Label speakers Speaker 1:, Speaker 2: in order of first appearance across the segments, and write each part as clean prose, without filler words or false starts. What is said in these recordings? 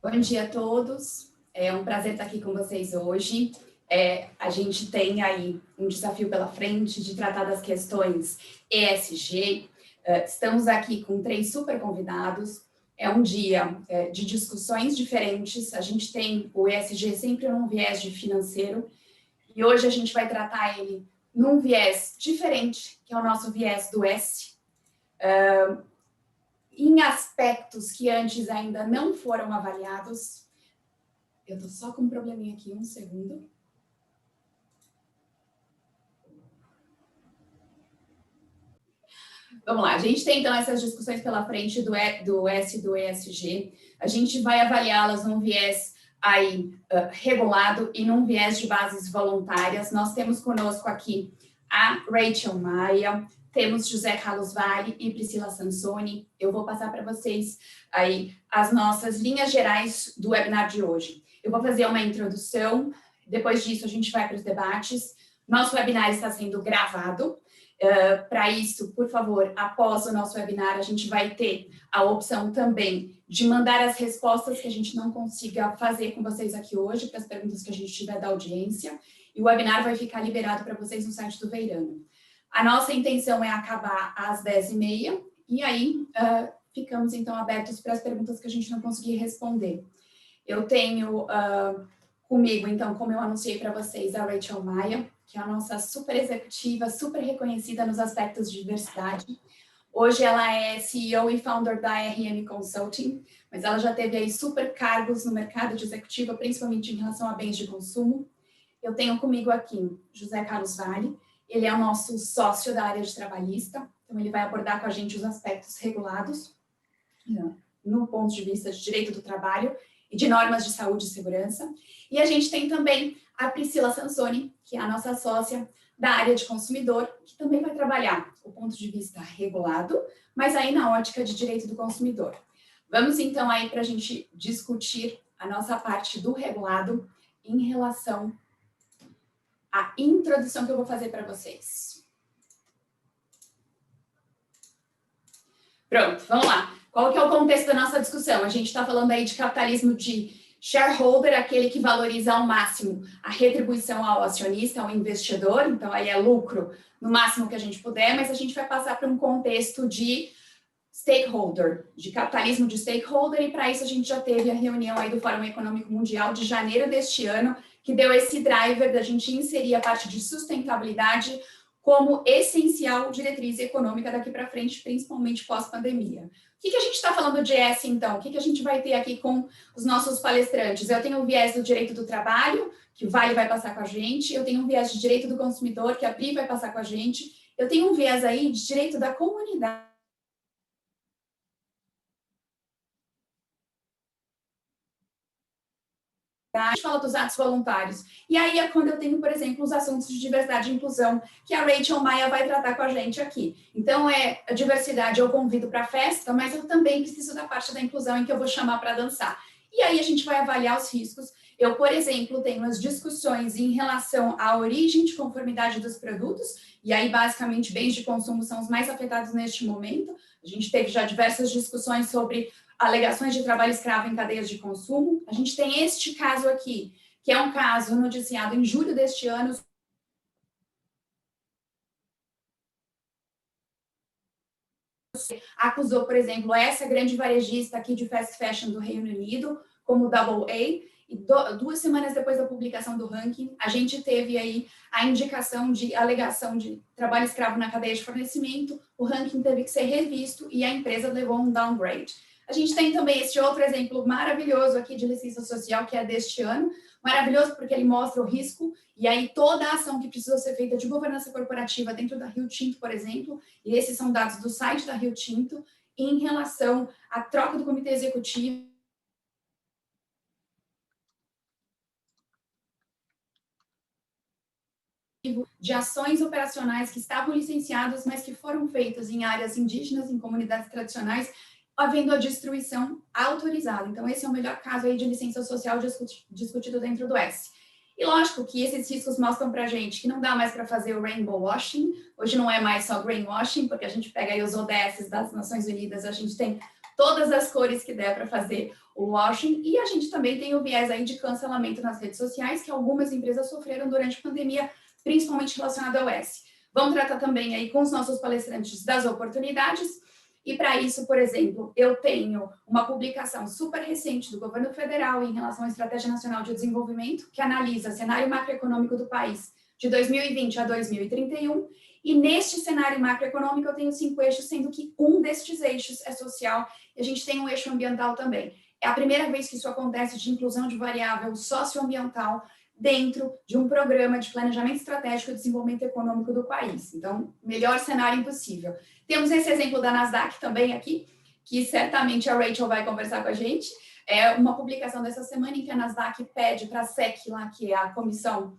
Speaker 1: Bom dia a todos, é um prazer estar aqui com vocês hoje. A gente tem aí um desafio pela frente de tratar das questões ESG. Estamos aqui com 3 super convidados. É um dia de discussões diferentes. A gente tem o ESG sempre num viés de financeiro e hoje a gente vai tratar ele num viés diferente, que é o nosso viés do S. Em aspectos que antes ainda não foram avaliados. Eu tô só com um probleminha aqui, um segundo. Vamos lá, a gente tem então essas discussões pela frente do S e do ESG. A gente vai avaliá-las num viés aí regulado e num viés de bases voluntárias. Nós temos conosco aqui a Rachel Maia, temos José Carlos Vale e Priscila Sansoni. Eu vou passar para vocês aí as nossas linhas gerais do webinar de hoje. Eu vou fazer uma introdução, depois disso a gente vai para os debates. Nosso webinar está sendo gravado. Para isso, por favor, após o nosso webinar, a gente vai ter a opção também de mandar as respostas que a gente não consiga fazer com vocês aqui hoje, para as perguntas que a gente tiver da audiência, e o webinar vai ficar liberado para vocês no site do Veirano. A nossa intenção é acabar às 10h30, e aí ficamos então abertos para as perguntas que a gente não conseguir responder. Eu tenho comigo, então, como eu anunciei para vocês, a Rachel Maia, que é a nossa super executiva, super reconhecida nos aspectos de diversidade. Hoje ela é CEO e founder da RM Consulting, mas ela já teve aí super cargos no mercado de executiva, principalmente em relação a bens de consumo. Eu tenho comigo aqui José Carlos Vale, ele é o nosso sócio da área de trabalhista, então ele vai abordar com a gente os aspectos regulados, no ponto de vista de direito do trabalho e de normas de saúde e segurança. E a gente tem também a Priscila Sansoni, que é a nossa sócia da área de consumidor, que também vai trabalhar o ponto de vista regulado, mas aí na ótica de direito do consumidor. Vamos então aí para a gente discutir a nossa parte do regulado em relação à introdução que eu vou fazer para vocês. Pronto, vamos lá. Qual que é o contexto da nossa discussão? A gente está falando aí de capitalismo de shareholder, aquele que valoriza ao máximo a retribuição ao acionista, ao investidor, então aí é lucro no máximo que a gente puder, mas a gente vai passar para um contexto de stakeholder, de capitalismo de stakeholder, e para isso a gente já teve a reunião aí do Fórum Econômico Mundial de janeiro deste ano, que deu esse driver da gente inserir a parte de sustentabilidade como essencial diretriz econômica daqui para frente, principalmente pós-pandemia. O que a gente está falando de ES, então? O que a gente vai ter aqui com os nossos palestrantes? Eu tenho o viés do direito do trabalho, que o Vale vai passar com a gente. Eu tenho um viés de direito do consumidor, que a Pri vai passar com a gente. Eu tenho um viés aí de direito da comunidade. A gente fala dos atos voluntários. E aí é quando eu tenho, por exemplo, os assuntos de diversidade e inclusão, que a Rachel Maia vai tratar com a gente aqui. Então, a diversidade eu convido para a festa, mas eu também preciso da parte da inclusão em que eu vou chamar para dançar. E aí a gente vai avaliar os riscos. Eu, por exemplo, tenho as discussões em relação à origem de conformidade dos produtos, e aí, basicamente, bens de consumo são os mais afetados neste momento. A gente teve já diversas discussões sobre alegações de trabalho escravo em cadeias de consumo. A gente tem este caso aqui, que é um caso noticiado em julho deste ano. Acusou, por exemplo, essa grande varejista aqui de fast fashion do Reino Unido, como Double A, e 2 semanas depois da publicação do ranking, a gente teve aí a indicação de alegação de trabalho escravo na cadeia de fornecimento, o ranking teve que ser revisto e a empresa levou um downgrade. A gente tem também este outro exemplo maravilhoso aqui de licença social, que é deste ano, maravilhoso porque ele mostra o risco, e aí toda a ação que precisou ser feita de governança corporativa dentro da Rio Tinto, por exemplo, e esses são dados do site da Rio Tinto, em relação à troca do comitê executivo, de ações operacionais que estavam licenciadas, mas que foram feitas em áreas indígenas, em comunidades tradicionais, havendo a destruição autorizada. Então, esse é o melhor caso aí de licença social discutido dentro do S. E lógico que esses riscos mostram para a gente que não dá mais para fazer o rainbow washing, hoje não é mais só greenwashing, porque a gente pega aí os ODS das Nações Unidas, a gente tem todas as cores que der para fazer o washing, e a gente também tem o viés aí de cancelamento nas redes sociais, que algumas empresas sofreram durante a pandemia, principalmente relacionado ao S. Vamos tratar também aí com os nossos palestrantes das oportunidades, e para isso, por exemplo, eu tenho uma publicação super recente do governo federal em relação à Estratégia Nacional de Desenvolvimento, que analisa o cenário macroeconômico do país de 2020 a 2031, e neste cenário macroeconômico eu tenho 5 eixos, sendo que um destes eixos é social, e a gente tem um eixo ambiental também. É a primeira vez que isso acontece de inclusão de variável socioambiental dentro de um programa de planejamento estratégico de desenvolvimento econômico do país. Então, melhor cenário impossível. Temos esse exemplo da Nasdaq também aqui, que certamente a Rachel vai conversar com a gente. É uma publicação dessa semana em que a Nasdaq pede para a SEC, lá, que é a Comissão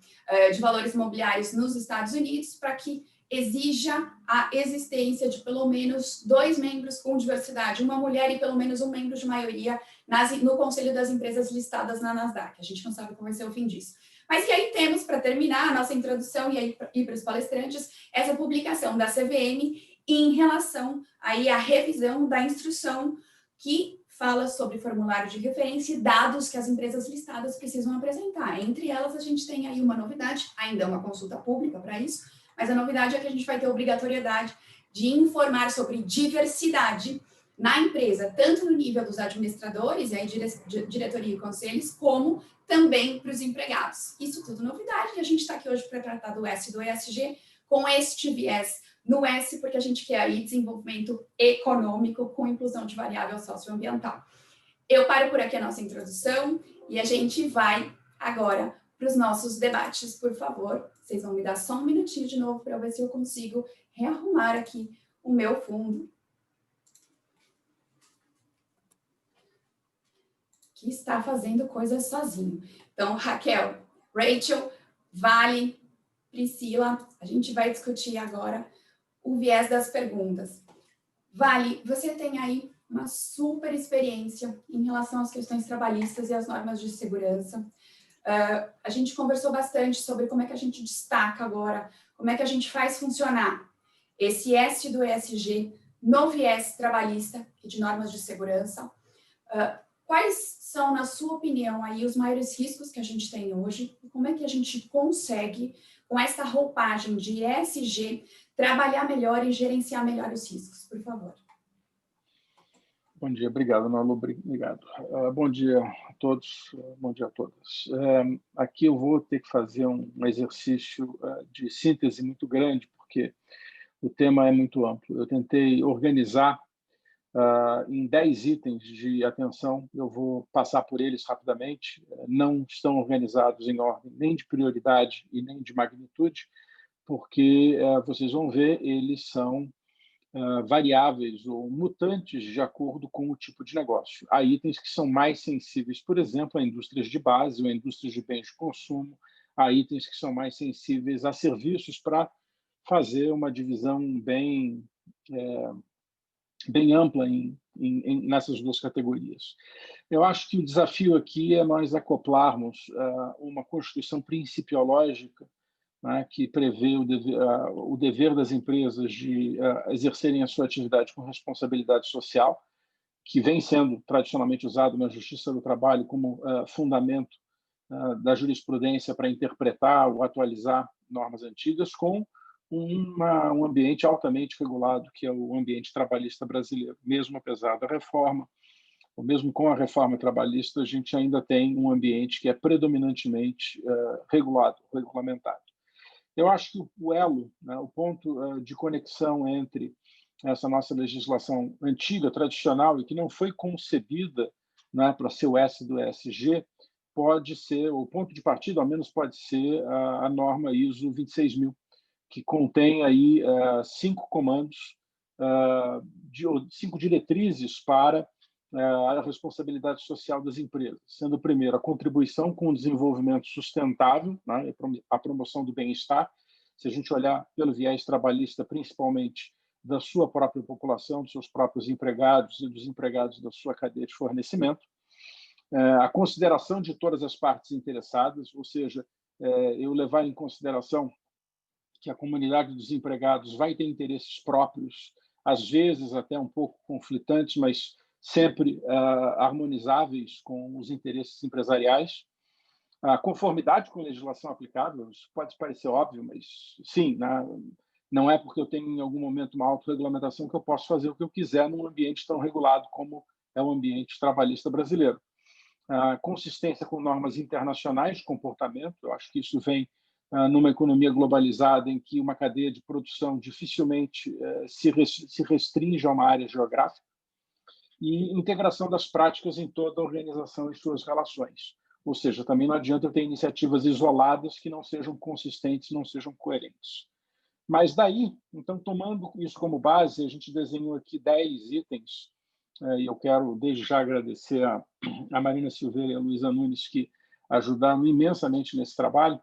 Speaker 1: de Valores Imobiliários nos Estados Unidos, para que exija a existência de pelo menos 2 membros com diversidade, uma mulher e pelo menos um membro de maioria no Conselho das Empresas listadas na Nasdaq. A gente não sabe qual vai ser o fim disso. Mas que aí temos, para terminar a nossa introdução e aí ir para os palestrantes, essa publicação da CVM em relação aí à revisão da instrução que fala sobre formulário de referência e dados que as empresas listadas precisam apresentar. Entre elas, a gente tem aí uma novidade, ainda é uma consulta pública para isso, mas a novidade é que a gente vai ter obrigatoriedade de informar sobre diversidade na empresa, tanto no nível dos administradores, e aí diretoria e conselhos, como também para os empregados. Isso tudo novidade, e a gente está aqui hoje para tratar do S e do ESG com este viés no S, porque a gente quer aí desenvolvimento econômico com inclusão de variável socioambiental. Eu paro por aqui a nossa introdução e a gente vai agora para os nossos debates, por favor. Vocês vão me dar só um minutinho de novo para eu ver se eu consigo rearrumar aqui o meu fundo, que está fazendo coisas sozinho. Então, Raquel, Rachel, Vale, Priscila, a gente vai discutir agora o viés das perguntas. Vale, você tem aí uma super experiência em relação às questões trabalhistas e às normas de segurança. A gente conversou bastante sobre como é que a gente destaca agora, como é que a gente faz funcionar esse S do ESG no viés trabalhista e de normas de segurança. Quais são, na sua opinião, aí os maiores riscos que a gente tem hoje e como é que a gente consegue, com essa roupagem de ESG, trabalhar melhor e gerenciar melhor os riscos? Por favor.
Speaker 2: Bom dia, obrigado, Malu, obrigado. Bom dia a todos, bom dia a todas. Aqui eu vou ter que fazer um exercício de síntese muito grande, porque o tema é muito amplo. Eu tentei organizar em 10 itens de atenção, eu vou passar por eles rapidamente, não estão organizados em ordem nem de prioridade e nem de magnitude, porque vocês vão ver, eles são variáveis ou mutantes de acordo com o tipo de negócio. Há itens que são mais sensíveis, por exemplo, a indústrias de base ou a indústrias de bens de consumo. Há itens que são mais sensíveis a serviços para fazer uma divisão bem ampla nessas duas categorias. Eu acho que o desafio aqui é nós acoplarmos uma constituição principiológica, né, que prevê o dever das empresas de exercerem a sua atividade com responsabilidade social, que vem sendo tradicionalmente usado na Justiça do Trabalho como fundamento da jurisprudência para interpretar ou atualizar normas antigas, com um ambiente altamente regulado, que é o ambiente trabalhista brasileiro. Mesmo apesar da reforma, ou mesmo com a reforma trabalhista, a gente ainda tem um ambiente que é predominantemente regulado, regulamentado. Eu acho que o elo, né, o ponto de conexão entre essa nossa legislação antiga, tradicional, e que não foi concebida, né, para ser o S do ESG, pode ser, o ponto de partida, ao menos, pode ser a norma ISO 26000, que contém aí 5 comandos, 5 diretrizes para a responsabilidade social das empresas, sendo, primeiro, a contribuição com o desenvolvimento sustentável, né, a promoção do bem-estar. Se a gente olhar pelo viés trabalhista, principalmente da sua própria população, dos seus próprios empregados e dos empregados da sua cadeia de fornecimento. A consideração de todas as partes interessadas, ou seja, eu levar em consideração que a comunidade dos empregados vai ter interesses próprios, às vezes até um pouco conflitantes, mas sempre harmonizáveis com os interesses empresariais, a conformidade com a legislação aplicável. Isso pode parecer óbvio, mas sim, não é porque eu tenho em algum momento uma autorregulamentação que eu posso fazer o que eu quiser num ambiente tão regulado como é o ambiente trabalhista brasileiro. A consistência com normas internacionais de comportamento, eu acho que isso vem numa economia globalizada em que uma cadeia de produção dificilmente se restringe a uma área geográfica, e integração das práticas em toda a organização e suas relações. Ou seja, também não adianta eu ter iniciativas isoladas que não sejam consistentes, não sejam coerentes. Mas daí, então, tomando isso como base, a gente desenhou aqui 10 itens, e eu quero desde já agradecer a Marina Silveira e a Luísa Nunes, que ajudaram imensamente nesse trabalho,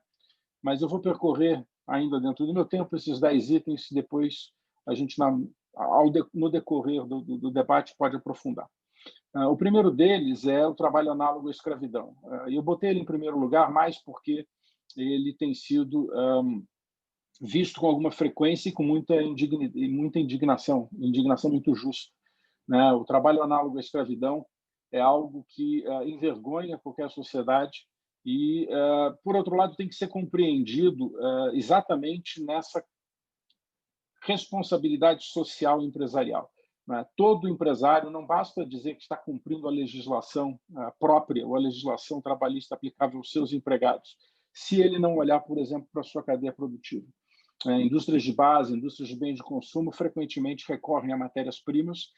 Speaker 2: mas eu vou percorrer ainda dentro do meu tempo esses 10 itens, e depois a gente, no decorrer do debate, pode aprofundar. O primeiro deles é o trabalho análogo à escravidão. Eu botei ele em primeiro lugar mais porque ele tem sido visto com alguma frequência e com muita indignação muito justa. O trabalho análogo à escravidão é algo que envergonha qualquer sociedade e, por outro lado, tem que ser compreendido exatamente nessa responsabilidade social e empresarial. Todo empresário, não basta dizer que está cumprindo a legislação própria ou a legislação trabalhista aplicável aos seus empregados, se ele não olhar, por exemplo, para a sua cadeia produtiva. Indústrias de base, indústrias de bens de consumo, frequentemente recorrem a matérias-primas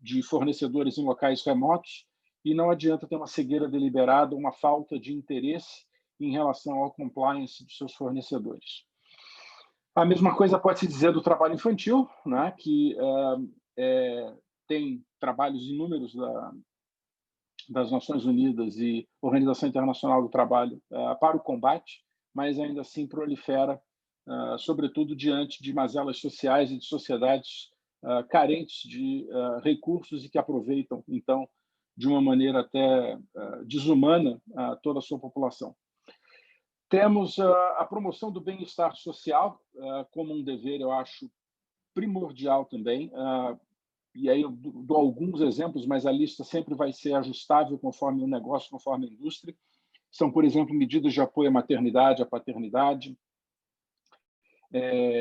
Speaker 2: de fornecedores em locais remotos, e não adianta ter uma cegueira deliberada, uma falta de interesse em relação ao compliance dos seus fornecedores. A mesma coisa pode se dizer do trabalho infantil, que tem trabalhos inúmeros das Nações Unidas e Organização Internacional do Trabalho para o combate, mas ainda assim prolifera, sobretudo diante de mazelas sociais e de sociedades carentes de recursos e que aproveitam, então, de uma maneira até desumana toda a sua população. Temos a promoção do bem-estar social como um dever, eu acho, primordial também. E aí eu dou alguns exemplos, mas a lista sempre vai ser ajustável conforme o negócio, conforme a indústria. São, por exemplo, medidas de apoio à maternidade, à paternidade,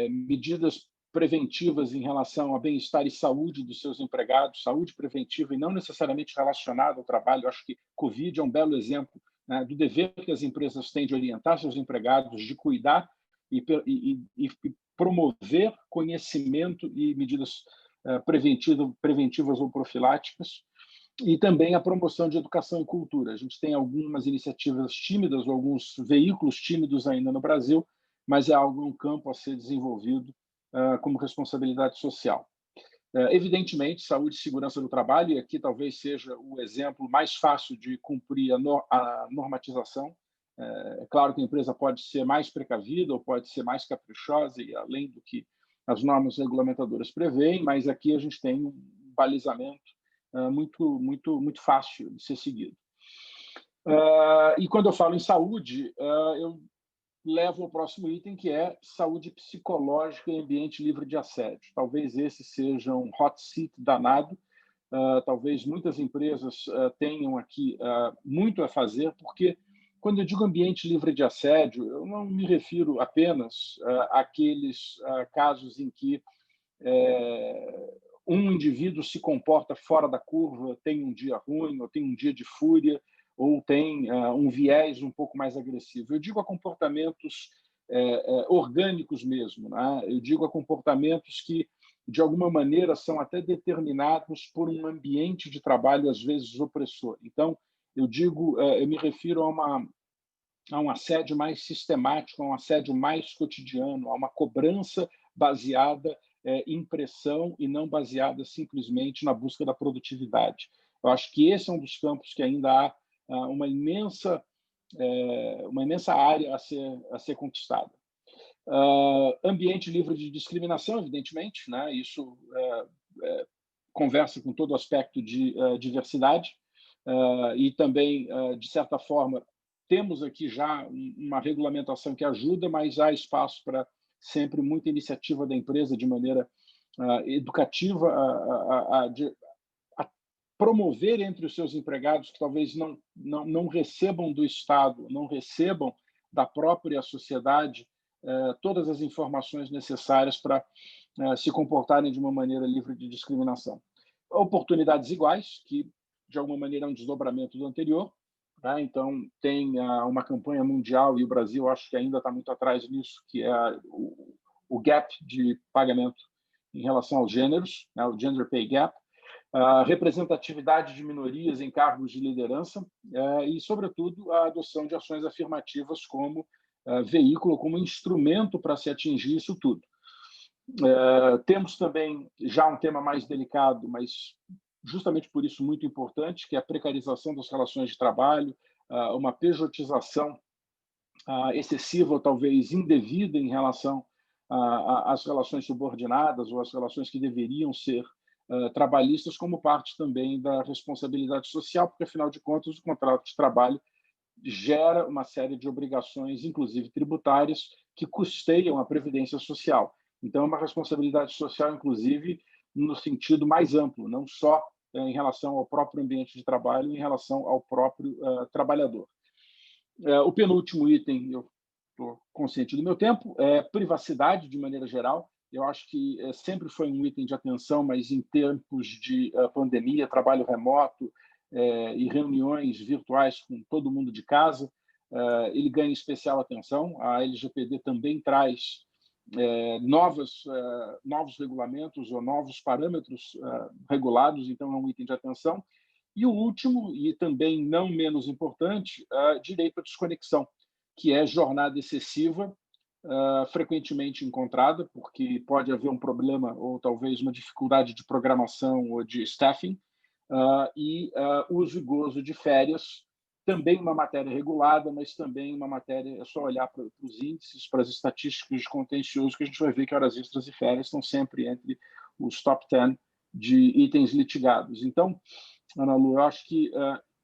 Speaker 2: medidas preventivas em relação ao bem-estar e saúde dos seus empregados, saúde preventiva e não necessariamente relacionada ao trabalho. Eu acho que Covid é um belo exemplo do dever que as empresas têm de orientar seus empregados, de cuidar e promover conhecimento e medidas preventivas ou profiláticas, e também a promoção de educação e cultura. A gente tem algumas iniciativas tímidas, ou alguns veículos tímidos ainda no Brasil, mas é um campo a ser desenvolvido como responsabilidade social. Evidentemente, saúde e segurança do trabalho, e aqui talvez seja o exemplo mais fácil de cumprir a normatização. É claro que a empresa pode ser mais precavida ou pode ser mais caprichosa, e além do que as normas regulamentadoras prevêem, mas aqui a gente tem um balizamento muito fácil de ser seguido. E quando eu falo em saúde, eu levo ao próximo item, que é saúde psicológica e ambiente livre de assédio. Talvez esse seja um hot seat danado. Talvez muitas empresas tenham aqui muito a fazer, porque quando eu digo ambiente livre de assédio, eu não me refiro apenas àqueles casos em que um indivíduo se comporta fora da curva, tem um dia ruim, ou tem um dia de fúria, ou tem um viés um pouco mais agressivo. Eu digo a comportamentos orgânicos mesmo. Eu digo a comportamentos que, de alguma maneira, são até determinados por um ambiente de trabalho, às vezes, opressor. Então, eu me refiro a um assédio mais sistemático, a um assédio mais cotidiano, a uma cobrança baseada em pressão e não baseada simplesmente na busca da produtividade. Eu acho que esse é um dos campos que ainda há uma imensa área a ser conquistada. Ambiente livre de discriminação, evidentemente, isso conversa com todo o aspecto de diversidade, e também, de certa forma, temos aqui já uma regulamentação que ajuda, mas há espaço para sempre muita iniciativa da empresa de maneira educativa, promover entre os seus empregados que talvez não recebam do Estado, não recebam da própria sociedade todas as informações necessárias para se comportarem de uma maneira livre de discriminação. Oportunidades iguais, que de alguma maneira é um desdobramento do anterior, né? Então, tem uma campanha mundial, e o Brasil acho que ainda está muito atrás nisso, que é o gap de pagamento em relação aos gêneros, né? O Gender Pay Gap, a representatividade de minorias em cargos de liderança e, sobretudo, a adoção de ações afirmativas como veículo, como instrumento para se atingir isso tudo. Temos também já um tema mais delicado, mas justamente por isso muito importante, que é a precarização das relações de trabalho, uma pejotização excessiva ou talvez indevida em relação às relações subordinadas ou às relações que deveriam ser trabalhistas, como parte também da responsabilidade social, porque, afinal de contas, o contrato de trabalho gera uma série de obrigações, inclusive tributárias, que custeiam a previdência social. Então, é uma responsabilidade social, inclusive, no sentido mais amplo, não só em relação ao próprio ambiente de trabalho, em relação ao próprio trabalhador. O penúltimo item, eu estou consciente do meu tempo, é privacidade, de maneira geral. Eu acho que sempre foi um item de atenção, mas em tempos de pandemia, trabalho remoto e reuniões virtuais com todo mundo de casa, ele ganha especial atenção. A LGPD também traz novos regulamentos ou novos parâmetros regulados, então é um item de atenção. E o último, e também não menos importante, direito à desconexão, que é jornada excessiva, frequentemente encontrada, porque pode haver um problema ou talvez uma dificuldade de programação ou de staffing, e uso e gozo de férias, também uma matéria regulada, mas também uma matéria, é só olhar para os índices, para as estatísticas de contencioso, que a gente vai ver que horas extras e férias estão sempre entre os top 10 de itens litigados. Então, Ana Lu, eu acho que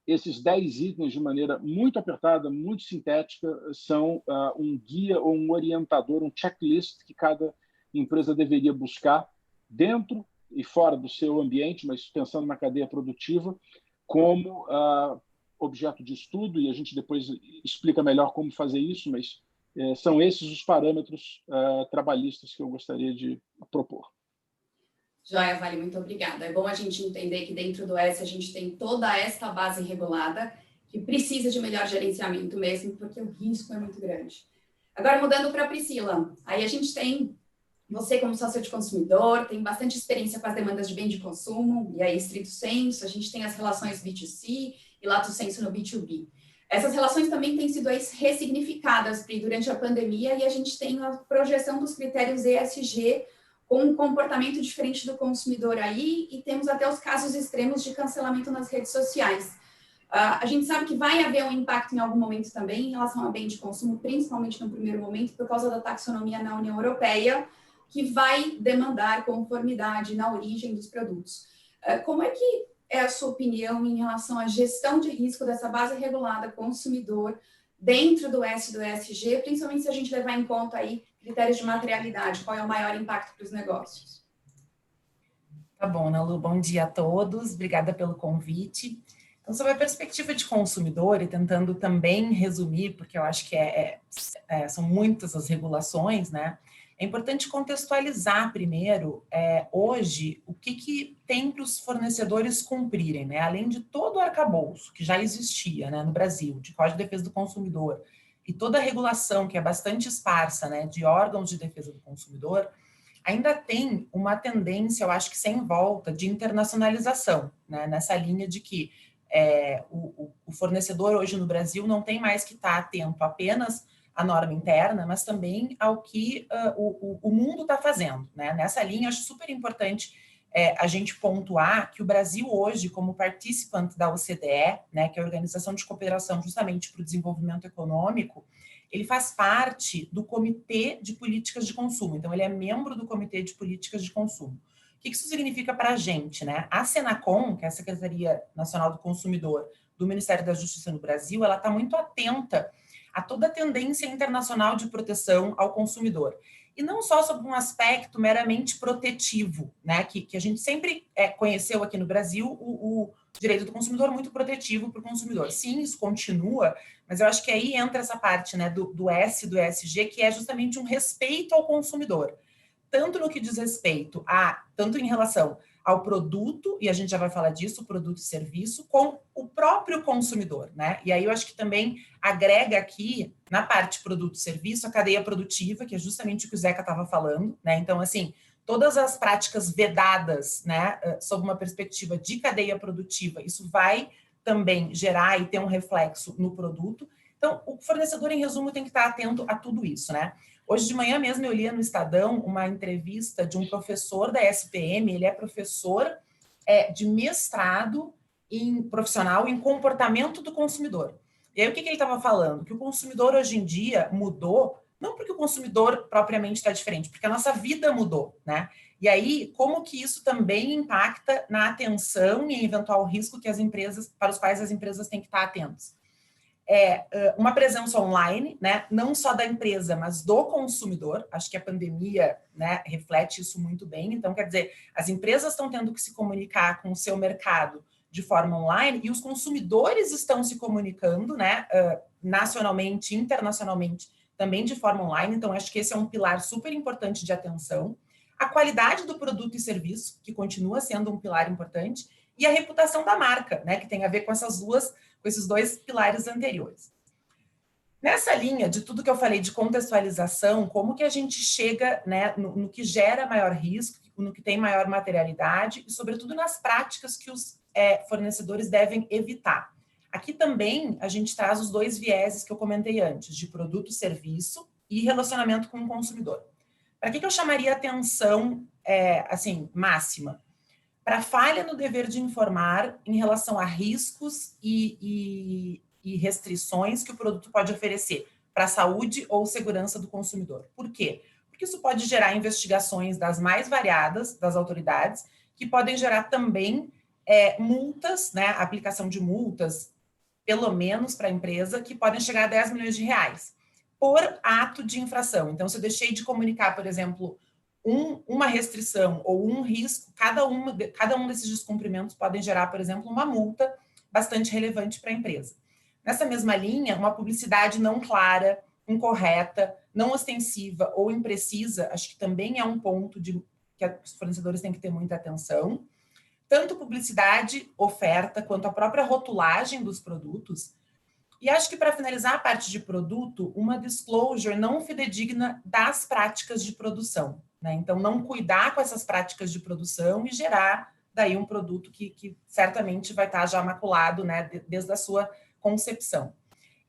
Speaker 2: esses 10 itens, de maneira muito apertada, muito sintética, são um guia ou um orientador, um checklist que cada empresa deveria buscar dentro e fora do seu ambiente, mas pensando na cadeia produtiva, como objeto de estudo, e a gente depois explica melhor como fazer isso, mas são esses os parâmetros trabalhistas que eu gostaria de propor.
Speaker 1: Joia, Vale, muito obrigada. É bom a gente entender que dentro do S a gente tem toda esta base regulada que precisa de melhor gerenciamento mesmo, porque o risco é muito grande. Agora, mudando para a Priscila, aí a gente tem você como sócio de consumidor, tem bastante experiência com as demandas de bem de consumo, e aí estrito sensu, a gente tem as relações B2C e lato sensu no B2B. Essas relações também têm sido ressignificadas, Pri, durante a pandemia, e a gente tem a projeção dos critérios ESG com um comportamento diferente do consumidor aí, e temos até os casos extremos de cancelamento nas redes sociais. A gente sabe que vai haver um impacto em algum momento também em relação a bem de consumo, principalmente no primeiro momento, por causa da taxonomia na União Europeia, que vai demandar conformidade na origem dos produtos. Como é que é a sua opinião em relação à gestão de risco dessa base regulada consumidor dentro do S e do ESG, principalmente se a gente levar em conta aí critérios de materialidade, qual é o maior impacto para os negócios?
Speaker 3: Tá bom, Ana Lu, bom dia a todos, obrigada pelo convite. Então, sobre a perspectiva de consumidor, e tentando também resumir, porque eu acho que são muitas as regulações, né? É importante contextualizar primeiro, hoje, o que tem para os fornecedores cumprirem, né? Além de todo o arcabouço que já existia, né, no Brasil, de Código de Defesa do Consumidor, e toda a regulação que é bastante esparsa, né, de órgãos de defesa do consumidor, ainda tem uma tendência, eu acho que sem volta, de internacionalização, né, nessa linha de que o fornecedor hoje no Brasil não tem mais que estar atento apenas à norma interna, mas também ao que o mundo está fazendo, né? Nessa linha, acho super importante a gente pontuar que o Brasil hoje, como participante da OCDE, né, que é a Organização de Cooperação justamente para o Desenvolvimento Econômico, ele faz parte do Comitê de Políticas de Consumo. Então, ele é membro do Comitê de Políticas de Consumo. O que isso significa para a gente, né? A Senacom, que é a Secretaria Nacional do Consumidor do Ministério da Justiça no Brasil, ela está muito atenta a toda a tendência internacional de proteção ao consumidor. e não só sob um aspecto meramente protetivo, né, que a gente sempre conheceu aqui no Brasil o direito do consumidor muito protetivo para o consumidor. Sim, isso continua, mas eu acho que aí entra essa parte, né, do S e do ESG, que é justamente um respeito ao consumidor, tanto no que diz respeito tanto em relação ao produto, e a gente já vai falar disso, produto e serviço, com o próprio consumidor, né? E aí eu acho que também agrega aqui, na parte produto e serviço, a cadeia produtiva, que é justamente o que o Zeca estava falando, né? Então, assim, todas as práticas vedadas, né, sob uma perspectiva de cadeia produtiva, isso vai também gerar e ter um reflexo no produto. Então, o fornecedor, em resumo, tem que estar atento a tudo isso, né? Hoje de manhã mesmo eu lia no Estadão uma entrevista de um professor da SPM, ele é professor de mestrado profissional em comportamento do consumidor. E aí o que ele estava falando? Que o consumidor hoje em dia mudou, não porque o consumidor propriamente está diferente, porque a nossa vida mudou, né? E aí, como que isso também impacta na atenção e eventual risco que para os quais as empresas têm que estar atentas? Uma presença online, né, não só da empresa, mas do consumidor. Acho que a pandemia, né, reflete isso muito bem. Então, quer dizer, as empresas estão tendo que se comunicar com o seu mercado de forma online e os consumidores estão se comunicando, né, nacionalmente, internacionalmente, também de forma online. Então, acho que esse é um pilar super importante de atenção. A qualidade do produto e serviço, que continua sendo um pilar importante, e a reputação da marca, né, que tem a ver com esses dois pilares anteriores. Nessa linha de tudo que eu falei de contextualização, como que a gente chega, né, no que gera maior risco, no que tem maior materialidade e, sobretudo, nas práticas que os fornecedores devem evitar. Aqui também a gente traz os dois vieses que eu comentei antes, de produto e serviço e relacionamento com o consumidor. Para que eu chamaria atenção, assim, máxima? Para falha no dever de informar em relação a riscos e restrições que o produto pode oferecer para a saúde ou segurança do consumidor. Por quê? Porque isso pode gerar investigações das mais variadas das autoridades, que podem gerar também multas, né, aplicação de multas, pelo menos para a empresa, que podem chegar a 10 milhões de reais por ato de infração. Então, se eu deixei de comunicar, por exemplo, uma restrição ou um risco, cada um desses descumprimentos podem gerar, por exemplo, uma multa bastante relevante para a empresa. Nessa mesma linha, uma publicidade não clara, incorreta, não ostensiva ou imprecisa, acho que também é um ponto que os fornecedores têm que ter muita atenção. Tanto publicidade, oferta, quanto a própria rotulagem dos produtos. E acho que, para finalizar a parte de produto, uma disclosure não fidedigna das práticas de produção, né? Então, não cuidar com essas práticas de produção e gerar daí um produto que certamente vai estar já maculado, né, desde a sua concepção.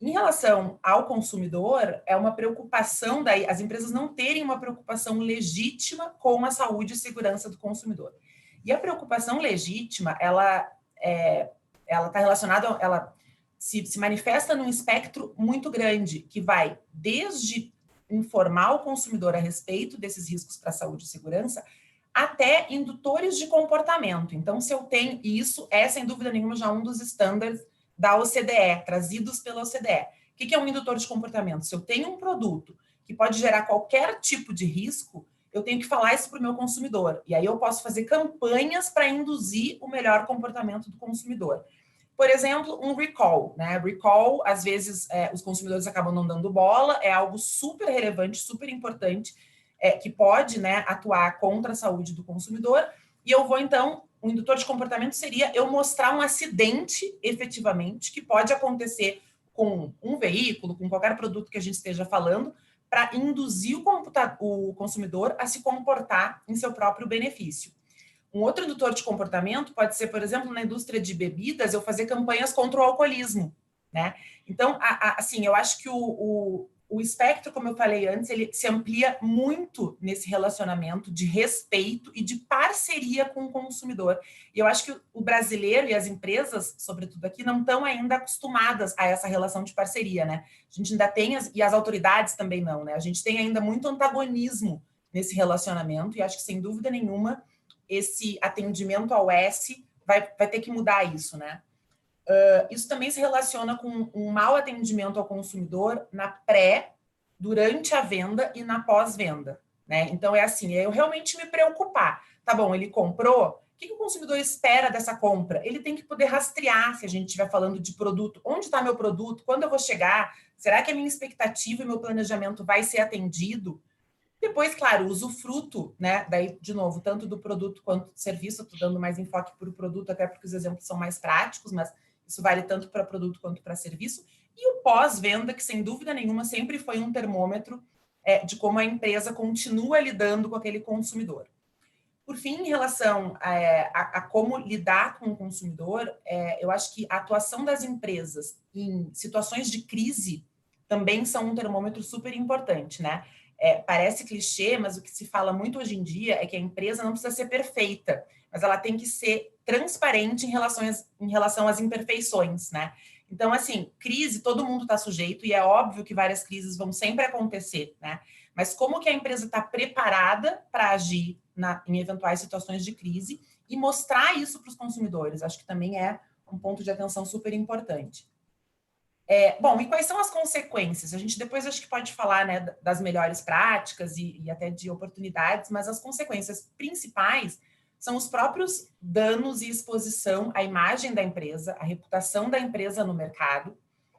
Speaker 3: Em relação ao consumidor, é uma preocupação daí, as empresas não terem uma preocupação legítima com a saúde e segurança do consumidor. E a preocupação legítima, ela está relacionada, ela se manifesta num espectro muito grande, que vai desde informar o consumidor a respeito desses riscos para a saúde e segurança, até indutores de comportamento. Então, se eu tenho isso, sem dúvida nenhuma, já um dos estándares da OCDE, trazidos pela OCDE. O que é um indutor de comportamento? Se eu tenho um produto que pode gerar qualquer tipo de risco, eu tenho que falar isso para o meu consumidor. E aí eu posso fazer campanhas para induzir o melhor comportamento do consumidor. Por exemplo, um recall, né? Recall, às vezes, os consumidores acabam não dando bola, é algo super relevante, super importante, que pode, né, atuar contra a saúde do consumidor. E eu vou, então, o indutor de comportamento seria eu mostrar um acidente, efetivamente, que pode acontecer com um veículo, com qualquer produto que a gente esteja falando, para induzir o consumidor a se comportar em seu próprio benefício. Um outro indutor de comportamento pode ser, por exemplo, na indústria de bebidas, eu fazer campanhas contra o alcoolismo, né? Então, assim, eu acho que o espectro, como eu falei antes, ele se amplia muito nesse relacionamento de respeito e de parceria com o consumidor. E eu acho que o brasileiro e as empresas, sobretudo aqui, não estão ainda acostumadas a essa relação de parceria, né? A gente ainda tem, e as autoridades também não, né? A gente tem ainda muito antagonismo nesse relacionamento e acho que, sem dúvida nenhuma, esse atendimento ao S vai ter que mudar isso, né? Isso também se relaciona com um mau atendimento ao consumidor na durante a venda e na pós-venda, né? Então, é assim, eu realmente me preocupar. Tá bom, ele comprou, o que o consumidor espera dessa compra? Ele tem que poder rastrear, se a gente estiver falando de produto, onde está meu produto, quando eu vou chegar, será que a minha expectativa e meu planejamento vai ser atendido? Depois, claro, o usufruto, né? Daí, de novo, tanto do produto quanto do serviço, estou dando mais enfoque para o produto, até porque os exemplos são mais práticos, mas isso vale tanto para produto quanto para serviço. E o pós-venda, que sem dúvida nenhuma sempre foi um termômetro de como a empresa continua lidando com aquele consumidor. Por fim, em relação a como lidar com o consumidor, eu acho que a atuação das empresas em situações de crise também são um termômetro super importante, né? Parece clichê, mas o que se fala muito hoje em dia é que a empresa não precisa ser perfeita, mas ela tem que ser transparente em relação às imperfeições, né? Então, assim, crise todo mundo está sujeito, e é óbvio que várias crises vão sempre acontecer, né? Mas como que a empresa está preparada para agir em eventuais situações de crise e mostrar isso para os consumidores? Acho que também é um ponto de atenção super importante. Bom, e quais são as consequências? A gente depois acho que pode falar, né, das melhores práticas e até de oportunidades, mas as consequências principais são os próprios danos e exposição à imagem da empresa, à reputação da empresa no mercado,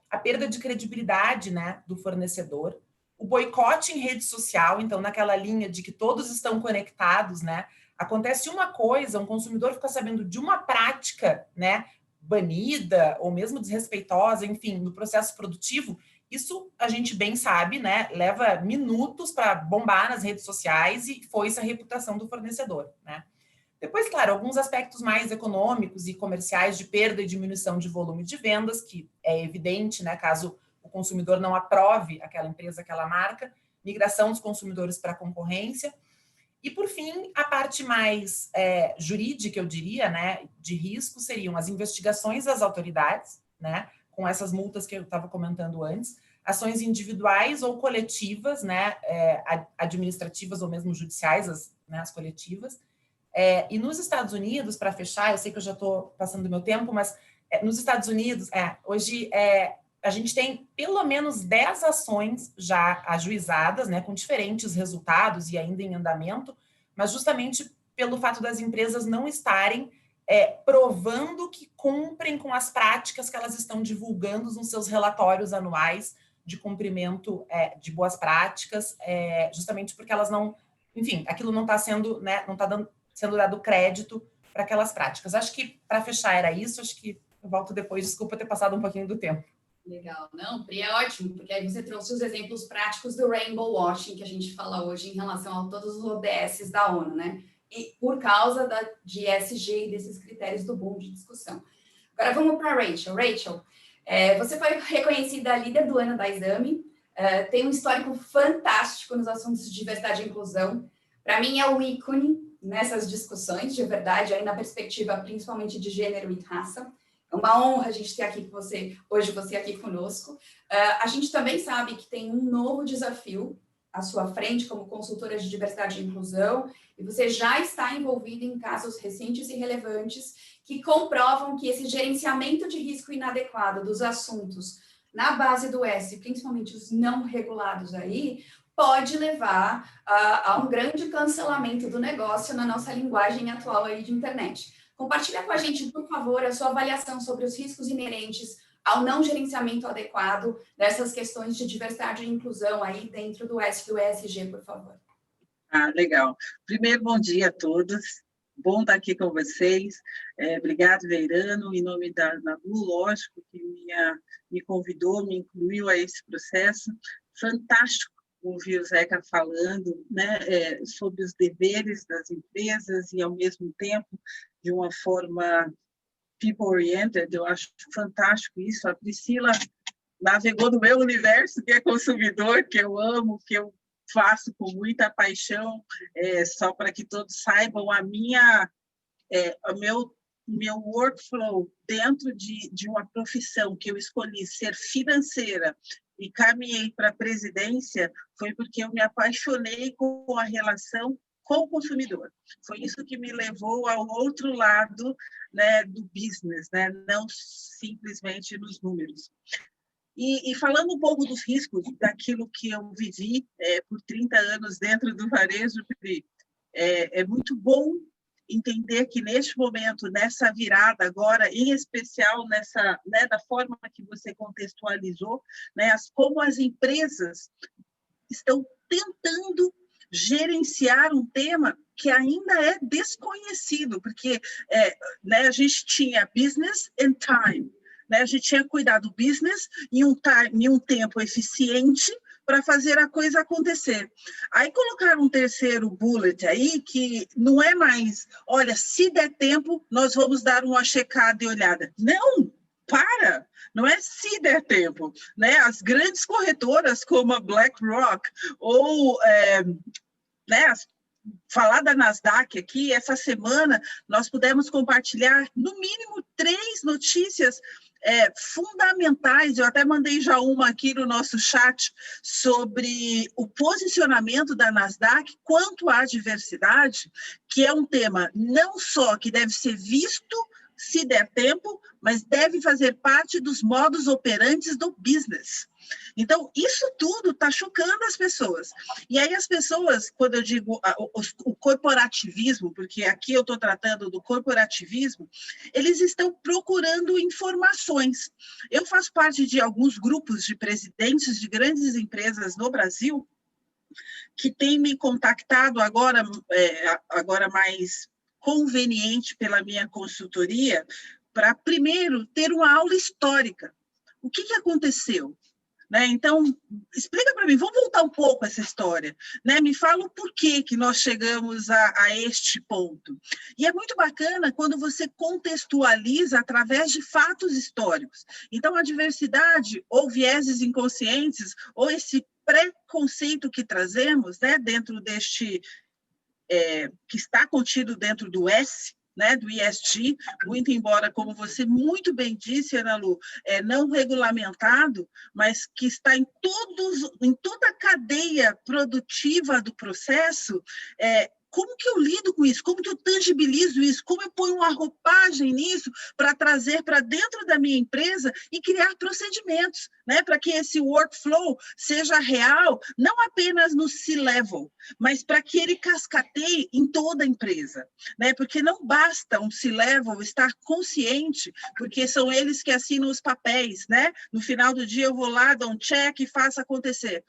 Speaker 3: a perda de credibilidade, né, do fornecedor, o boicote em rede social, então naquela linha de que todos estão conectados, né? Acontece uma coisa, um consumidor fica sabendo de uma prática, né, banida ou mesmo desrespeitosa, enfim, no processo produtivo, isso a gente bem sabe, né, leva minutos para bombar nas redes sociais e foi-se a reputação do fornecedor, né? Depois, claro, alguns aspectos mais econômicos e comerciais de perda e diminuição de volume de vendas, que é evidente, né, caso o consumidor não aprove aquela empresa, aquela marca, migração dos consumidores para a concorrência. E, por fim, a parte mais jurídica, eu diria, né, de risco, seriam as investigações das autoridades, né, com essas multas que eu estava comentando antes, ações individuais ou coletivas, né, administrativas ou mesmo judiciais, as coletivas. E nos Estados Unidos, para fechar, eu sei que eu já estou passando do meu tempo, mas nos Estados Unidos, hoje a gente tem pelo menos 10 ações já ajuizadas, né, com diferentes resultados e ainda em andamento, mas justamente pelo fato das empresas não estarem provando que cumprem com as práticas que elas estão divulgando nos seus relatórios anuais de cumprimento de boas práticas, justamente porque elas não, enfim, aquilo não está sendo, né, não está sendo dado crédito para aquelas práticas. Acho que, para fechar, era isso. Acho que eu volto depois. Desculpa ter passado um pouquinho do tempo.
Speaker 1: Legal. Não, Pri, é ótimo, porque aí você trouxe os exemplos práticos do rainbow washing que a gente fala hoje em relação a todos os ODS da ONU, né? E por causa de ESG e desses critérios do boom de discussão. Agora vamos para a Rachel. Rachel, você foi reconhecida líder do ano da Exame, tem um histórico fantástico nos assuntos de diversidade e inclusão. Para mim é o ícone nessas discussões, de verdade, aí na perspectiva principalmente de gênero e raça. É uma honra a gente ter aqui com você, hoje você aqui conosco. A gente também sabe que tem um novo desafio à sua frente como consultora de diversidade e inclusão, e você já está envolvida em casos recentes e relevantes que comprovam que esse gerenciamento de risco inadequado dos assuntos na base do S, principalmente os não regulados aí, pode levar a um grande cancelamento do negócio na nossa linguagem atual aí de internet. Compartilha com a gente, por favor, a sua avaliação sobre os riscos inerentes ao não gerenciamento adequado dessas questões de diversidade e inclusão aí dentro do S do ESG, por favor.
Speaker 4: Legal. Primeiro, bom dia a todos. Bom estar aqui com vocês. Obrigado, Veirano, em nome da Nalu, lógico, que me convidou, me incluiu a esse processo. Fantástico ouvir o Zeca falando, né, sobre os deveres das empresas e, ao mesmo tempo, de uma forma people-oriented. Eu acho fantástico isso. A Priscila navegou no meu universo, que é consumidor, que eu amo, que eu faço com muita paixão, só para que todos saibam, o meu workflow dentro de uma profissão que eu escolhi ser financeira e caminhei para a presidência foi porque eu me apaixonei com a relação com o consumidor. Foi isso que me levou ao outro lado, né, do business, né, não simplesmente nos números. E falando um pouco dos riscos, daquilo que eu vivi por 30 anos dentro do varejo, é muito bom entender que neste momento, nessa virada agora, em especial nessa, né, da forma que você contextualizou, né, como as empresas estão tentando gerenciar um tema que ainda é desconhecido, porque né, a gente tinha business and time, né, a gente tinha cuidado do business em um tempo eficiente para fazer a coisa acontecer. Aí colocaram um terceiro bullet aí, que não é mais, olha, se der tempo, nós vamos dar uma checada e olhada. Não! Para! Não é se der tempo, né? As grandes corretoras como a BlackRock ou né, falar da Nasdaq aqui, essa semana nós pudemos compartilhar no mínimo 3 notícias fundamentais. Eu até mandei já uma aqui no nosso chat sobre o posicionamento da Nasdaq quanto à diversidade, que é um tema não só que deve ser visto se der tempo, mas deve fazer parte dos modus operantes do business. Então, isso tudo está chocando as pessoas. E aí as pessoas, quando eu digo o corporativismo, porque aqui eu estou tratando do corporativismo, eles estão procurando informações. Eu faço parte de alguns grupos de presidentes de grandes empresas no Brasil que têm me contactado agora mais conveniente pela minha consultoria, para primeiro ter uma aula histórica. O que aconteceu? Né? Então, explica para mim, vamos voltar um pouco essa história. Né? Me fala o porquê que nós chegamos a este ponto. E é muito bacana quando você contextualiza através de fatos históricos. Então, a diversidade, ou vieses inconscientes, ou esse preconceito que trazemos, né, dentro deste... que está contido dentro do S, né, do ESG, muito embora, como você muito bem disse, Ana Lu, não regulamentado, mas que está em toda a cadeia produtiva do processo. Como que eu lido com isso? Como que eu tangibilizo isso? Como eu ponho uma roupagem nisso para trazer para dentro da minha empresa e criar procedimentos, né? Para que esse workflow seja real, não apenas no C-level, mas para que ele cascateie em toda a empresa, né? Porque não basta um C-level estar consciente, porque são eles que assinam os papéis, né? No final do dia eu vou lá, dou um check e faço acontecer.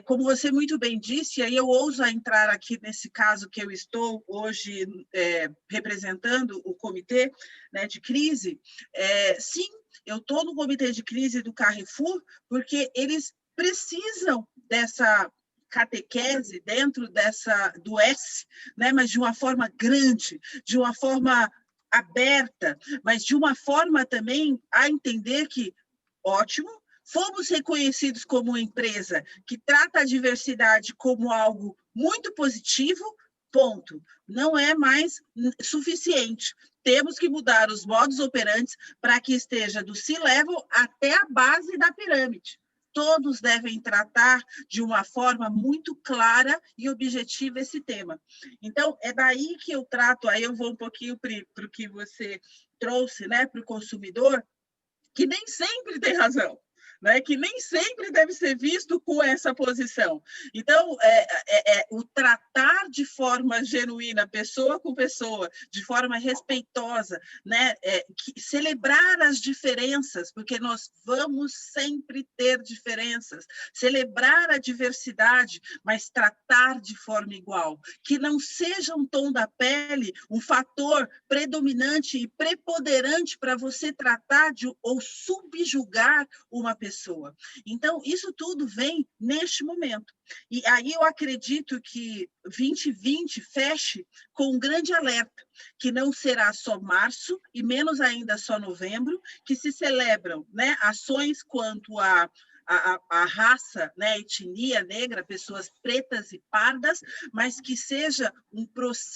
Speaker 4: Como você muito bem disse, e aí eu ouso entrar aqui nesse caso que eu estou hoje representando o comitê, né, de crise, sim, eu estou no comitê de crise do Carrefour, porque eles precisam dessa catequese dentro do S, né, mas de uma forma grande, de uma forma aberta, mas de uma forma também a entender que, ótimo, fomos reconhecidos como uma empresa que trata a diversidade como algo muito positivo, ponto. Não é mais suficiente. Temos que mudar os modus operantes para que esteja do C-level até a base da pirâmide. Todos devem tratar de uma forma muito clara e objetiva esse tema. Então, é daí que eu trato, aí eu vou um pouquinho para o que você trouxe, né, para o consumidor, que nem sempre tem razão, né, que nem sempre deve ser visto com essa posição. Então, o tratar de forma genuína, pessoa com pessoa, de forma respeitosa, né, celebrar as diferenças, porque nós vamos sempre ter diferenças, celebrar a diversidade, mas tratar de forma igual, que não seja um tom da pele um fator predominante e preponderante para você tratar ou subjugar uma pessoa. Então, isso tudo vem neste momento. E aí eu acredito que 2020 feche com um grande alerta, que não será só março e menos ainda só novembro, que se celebram, né, ações quanto a raça, né, etnia negra, pessoas pretas e pardas, mas que seja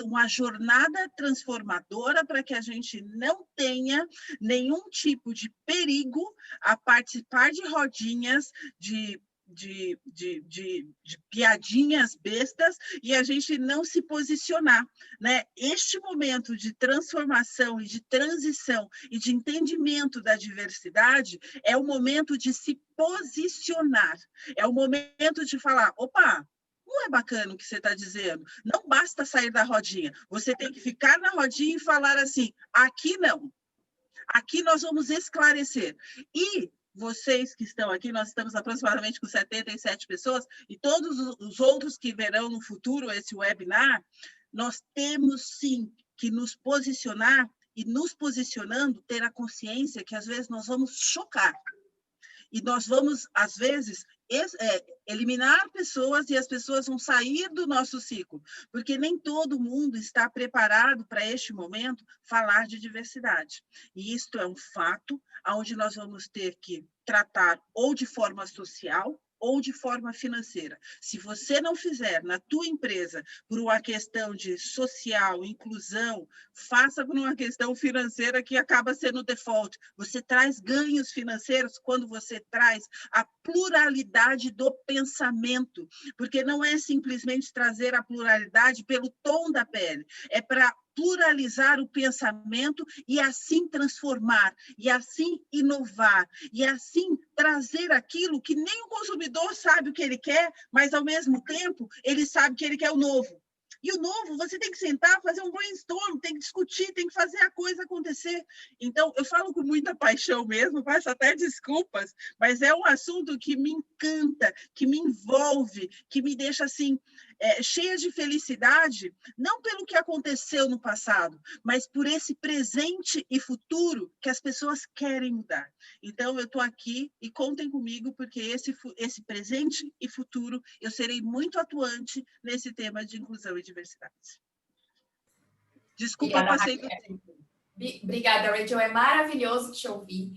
Speaker 4: uma jornada transformadora para que a gente não tenha nenhum tipo de perigo a participar de rodinhas de piadinhas bestas e a gente não se posicionar, né? Este momento de transformação e de transição e de entendimento da diversidade é o momento de se posicionar, é o momento de falar, opa, não é bacana o que você está dizendo, não basta sair da rodinha, você tem que ficar na rodinha e falar assim, aqui não, aqui nós vamos esclarecer. E vocês que estão aqui, nós estamos aproximadamente com 77 pessoas, e todos os outros que verão no futuro esse webinar, nós temos sim que nos posicionar e nos posicionando ter a consciência que às vezes nós vamos chocar. E nós vamos, às vezes, eliminar pessoas e as pessoas vão sair do nosso ciclo, porque nem todo mundo está preparado para este momento falar de diversidade. E isto é um fato onde nós vamos ter que tratar ou de forma social ou de forma financeira. Se você não fizer na tua empresa por uma questão de social, inclusão, faça por uma questão financeira que acaba sendo default. Você traz ganhos financeiros quando você traz a pluralidade do pensamento, porque não é simplesmente trazer a pluralidade pelo tom da pele, é para pluralizar o pensamento e assim transformar, e assim inovar, e assim trazer aquilo que nem o consumidor sabe o que ele quer, mas, ao mesmo tempo, ele sabe que ele quer o novo. E o novo, você tem que sentar, fazer um brainstorm, tem que discutir, tem que fazer a coisa acontecer. Então, eu falo com muita paixão mesmo, peço até desculpas, mas é um assunto que me encanta, que me envolve, que me deixa assim, cheia de felicidade, não pelo que aconteceu no passado, mas por esse presente e futuro que as pessoas querem mudar. Então, eu estou aqui e contem comigo, porque esse presente e futuro eu serei muito atuante nesse tema de inclusão e diversidade. Desculpa, passei do tempo.
Speaker 1: Obrigada, Rachel. É maravilhoso te ouvir.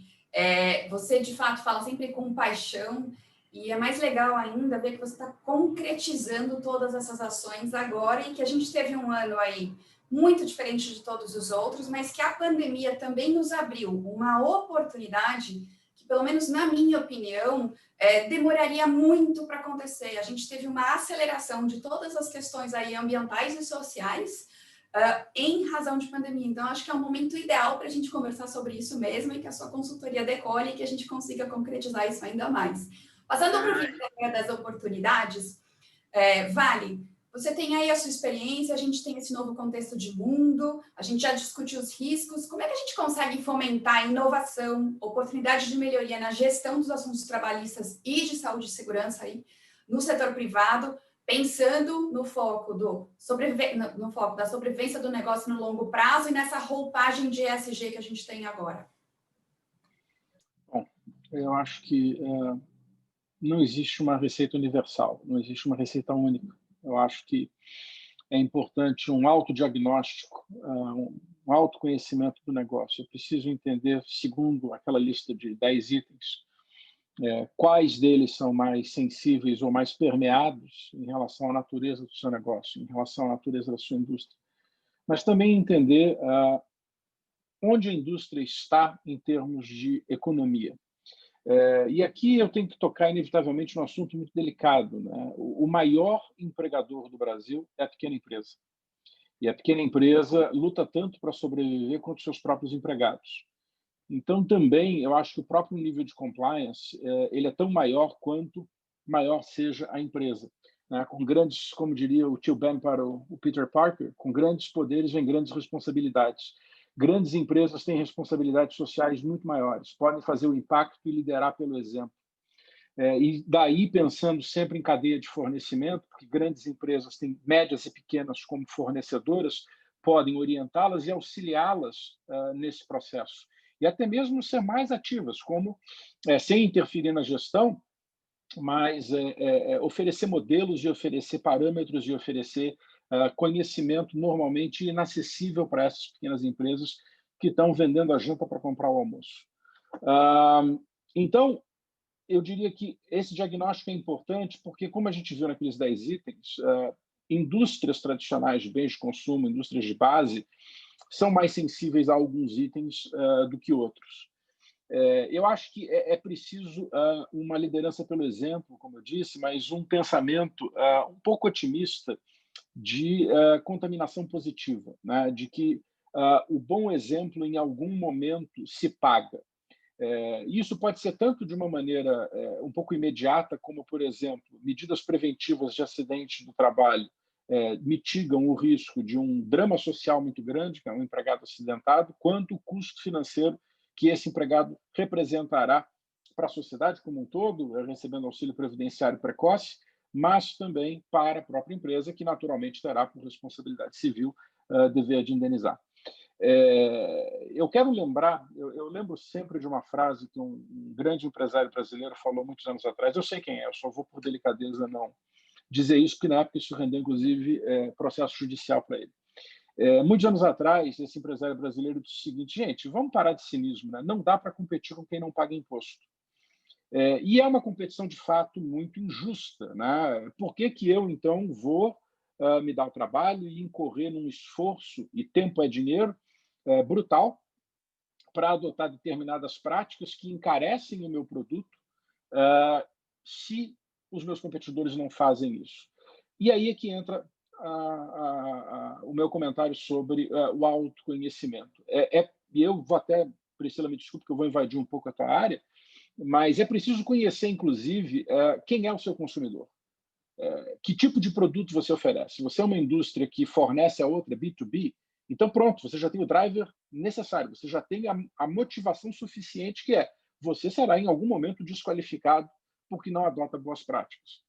Speaker 1: Você, de fato, fala sempre com paixão e é mais legal ainda ver que você está concretizando todas essas ações agora e que a gente teve um ano aí muito diferente de todos os outros, mas que a pandemia também nos abriu uma oportunidade que, pelo menos na minha opinião, demoraria muito para acontecer. A gente teve uma aceleração de todas as questões aí ambientais e sociais em razão de pandemia. Então, acho que é um momento ideal para a gente conversar sobre isso mesmo e que a sua consultoria decole e que a gente consiga concretizar isso ainda mais. Passando para o vídeo das oportunidades, Vale, você tem aí a sua experiência, a gente tem esse novo contexto de mundo, a gente já discutiu os riscos. Como é que a gente consegue fomentar inovação, oportunidade de melhoria na gestão dos assuntos trabalhistas e de saúde e segurança aí no setor privado, pensando no foco da sobrevivência do negócio no longo prazo e nessa roupagem de ESG que a gente tem agora?
Speaker 2: Bom, eu acho que não existe uma receita universal, não existe uma receita única. Eu acho que é importante um autodiagnóstico, um autoconhecimento do negócio. Eu preciso entender, segundo aquela lista de 10 itens, quais deles são mais sensíveis ou mais permeados em relação à natureza do seu negócio, em relação à natureza da sua indústria. Mas também entender onde a indústria está em termos de economia. E aqui eu tenho que tocar, inevitavelmente, num assunto muito delicado, né? O maior empregador do Brasil é a pequena empresa. E a pequena empresa luta tanto para sobreviver quanto seus próprios empregados. Então, também, eu acho que o próprio nível de compliance ele é tão maior quanto maior seja a empresa. Né? Com grandes, como diria o tio Ben para o Peter Parker, com grandes poderes vem grandes responsabilidades. Grandes empresas têm responsabilidades sociais muito maiores, podem fazer o impacto e liderar pelo exemplo. E daí, pensando sempre em cadeia de fornecimento, porque grandes empresas têm médias e pequenas como fornecedoras, podem orientá-las e auxiliá-las nesse processo. E até mesmo ser mais ativas, como, sem interferir na gestão, mas oferecer modelos e oferecer parâmetros e oferecer conhecimento normalmente inacessível para essas pequenas empresas que estão vendendo a janta para comprar o almoço. Então, eu diria que esse diagnóstico é importante porque, como a gente viu naqueles 10 itens, indústrias tradicionais de bens de consumo, indústrias de base, são mais sensíveis a alguns itens do que outros. Eu acho que é preciso uma liderança pelo exemplo, como eu disse, mas um pensamento um pouco otimista de contaminação positiva, né? De que o bom exemplo, em algum momento, se paga. Isso pode ser tanto de uma maneira um pouco imediata, como, por exemplo, medidas preventivas de acidente do trabalho mitigam o risco de um drama social muito grande, que é um empregado acidentado, quanto o custo financeiro que esse empregado representará para a sociedade como um todo, recebendo auxílio previdenciário precoce, mas também para a própria empresa, que naturalmente terá, por responsabilidade civil, dever de indenizar. Eu quero lembrar, eu lembro sempre de uma frase que um grande empresário brasileiro falou muitos anos atrás. Eu sei quem é, eu só vou por delicadeza não dizer isso, porque na época isso rendeu, inclusive, processo judicial para ele. Muitos anos atrás, esse empresário brasileiro disse o seguinte: gente, vamos parar de cinismo, né? Não dá para competir com quem não paga imposto. E é uma competição, de fato, muito injusta, né? Por que eu, então, vou me dar o trabalho e incorrer num esforço, e tempo é dinheiro, brutal, para adotar determinadas práticas que encarecem o meu produto, se os meus competidores não fazem isso? E aí é que entra o meu comentário sobre o autoconhecimento. E eu vou até, Priscila, me desculpe que eu vou invadir um pouco a tua área, mas é preciso conhecer, inclusive, quem é o seu consumidor. Que tipo de produto você oferece? Se você é uma indústria que fornece a outra, B2B, então pronto, você já tem o driver necessário, você já tem a motivação suficiente, que você será em algum momento desqualificado porque não adota boas práticas.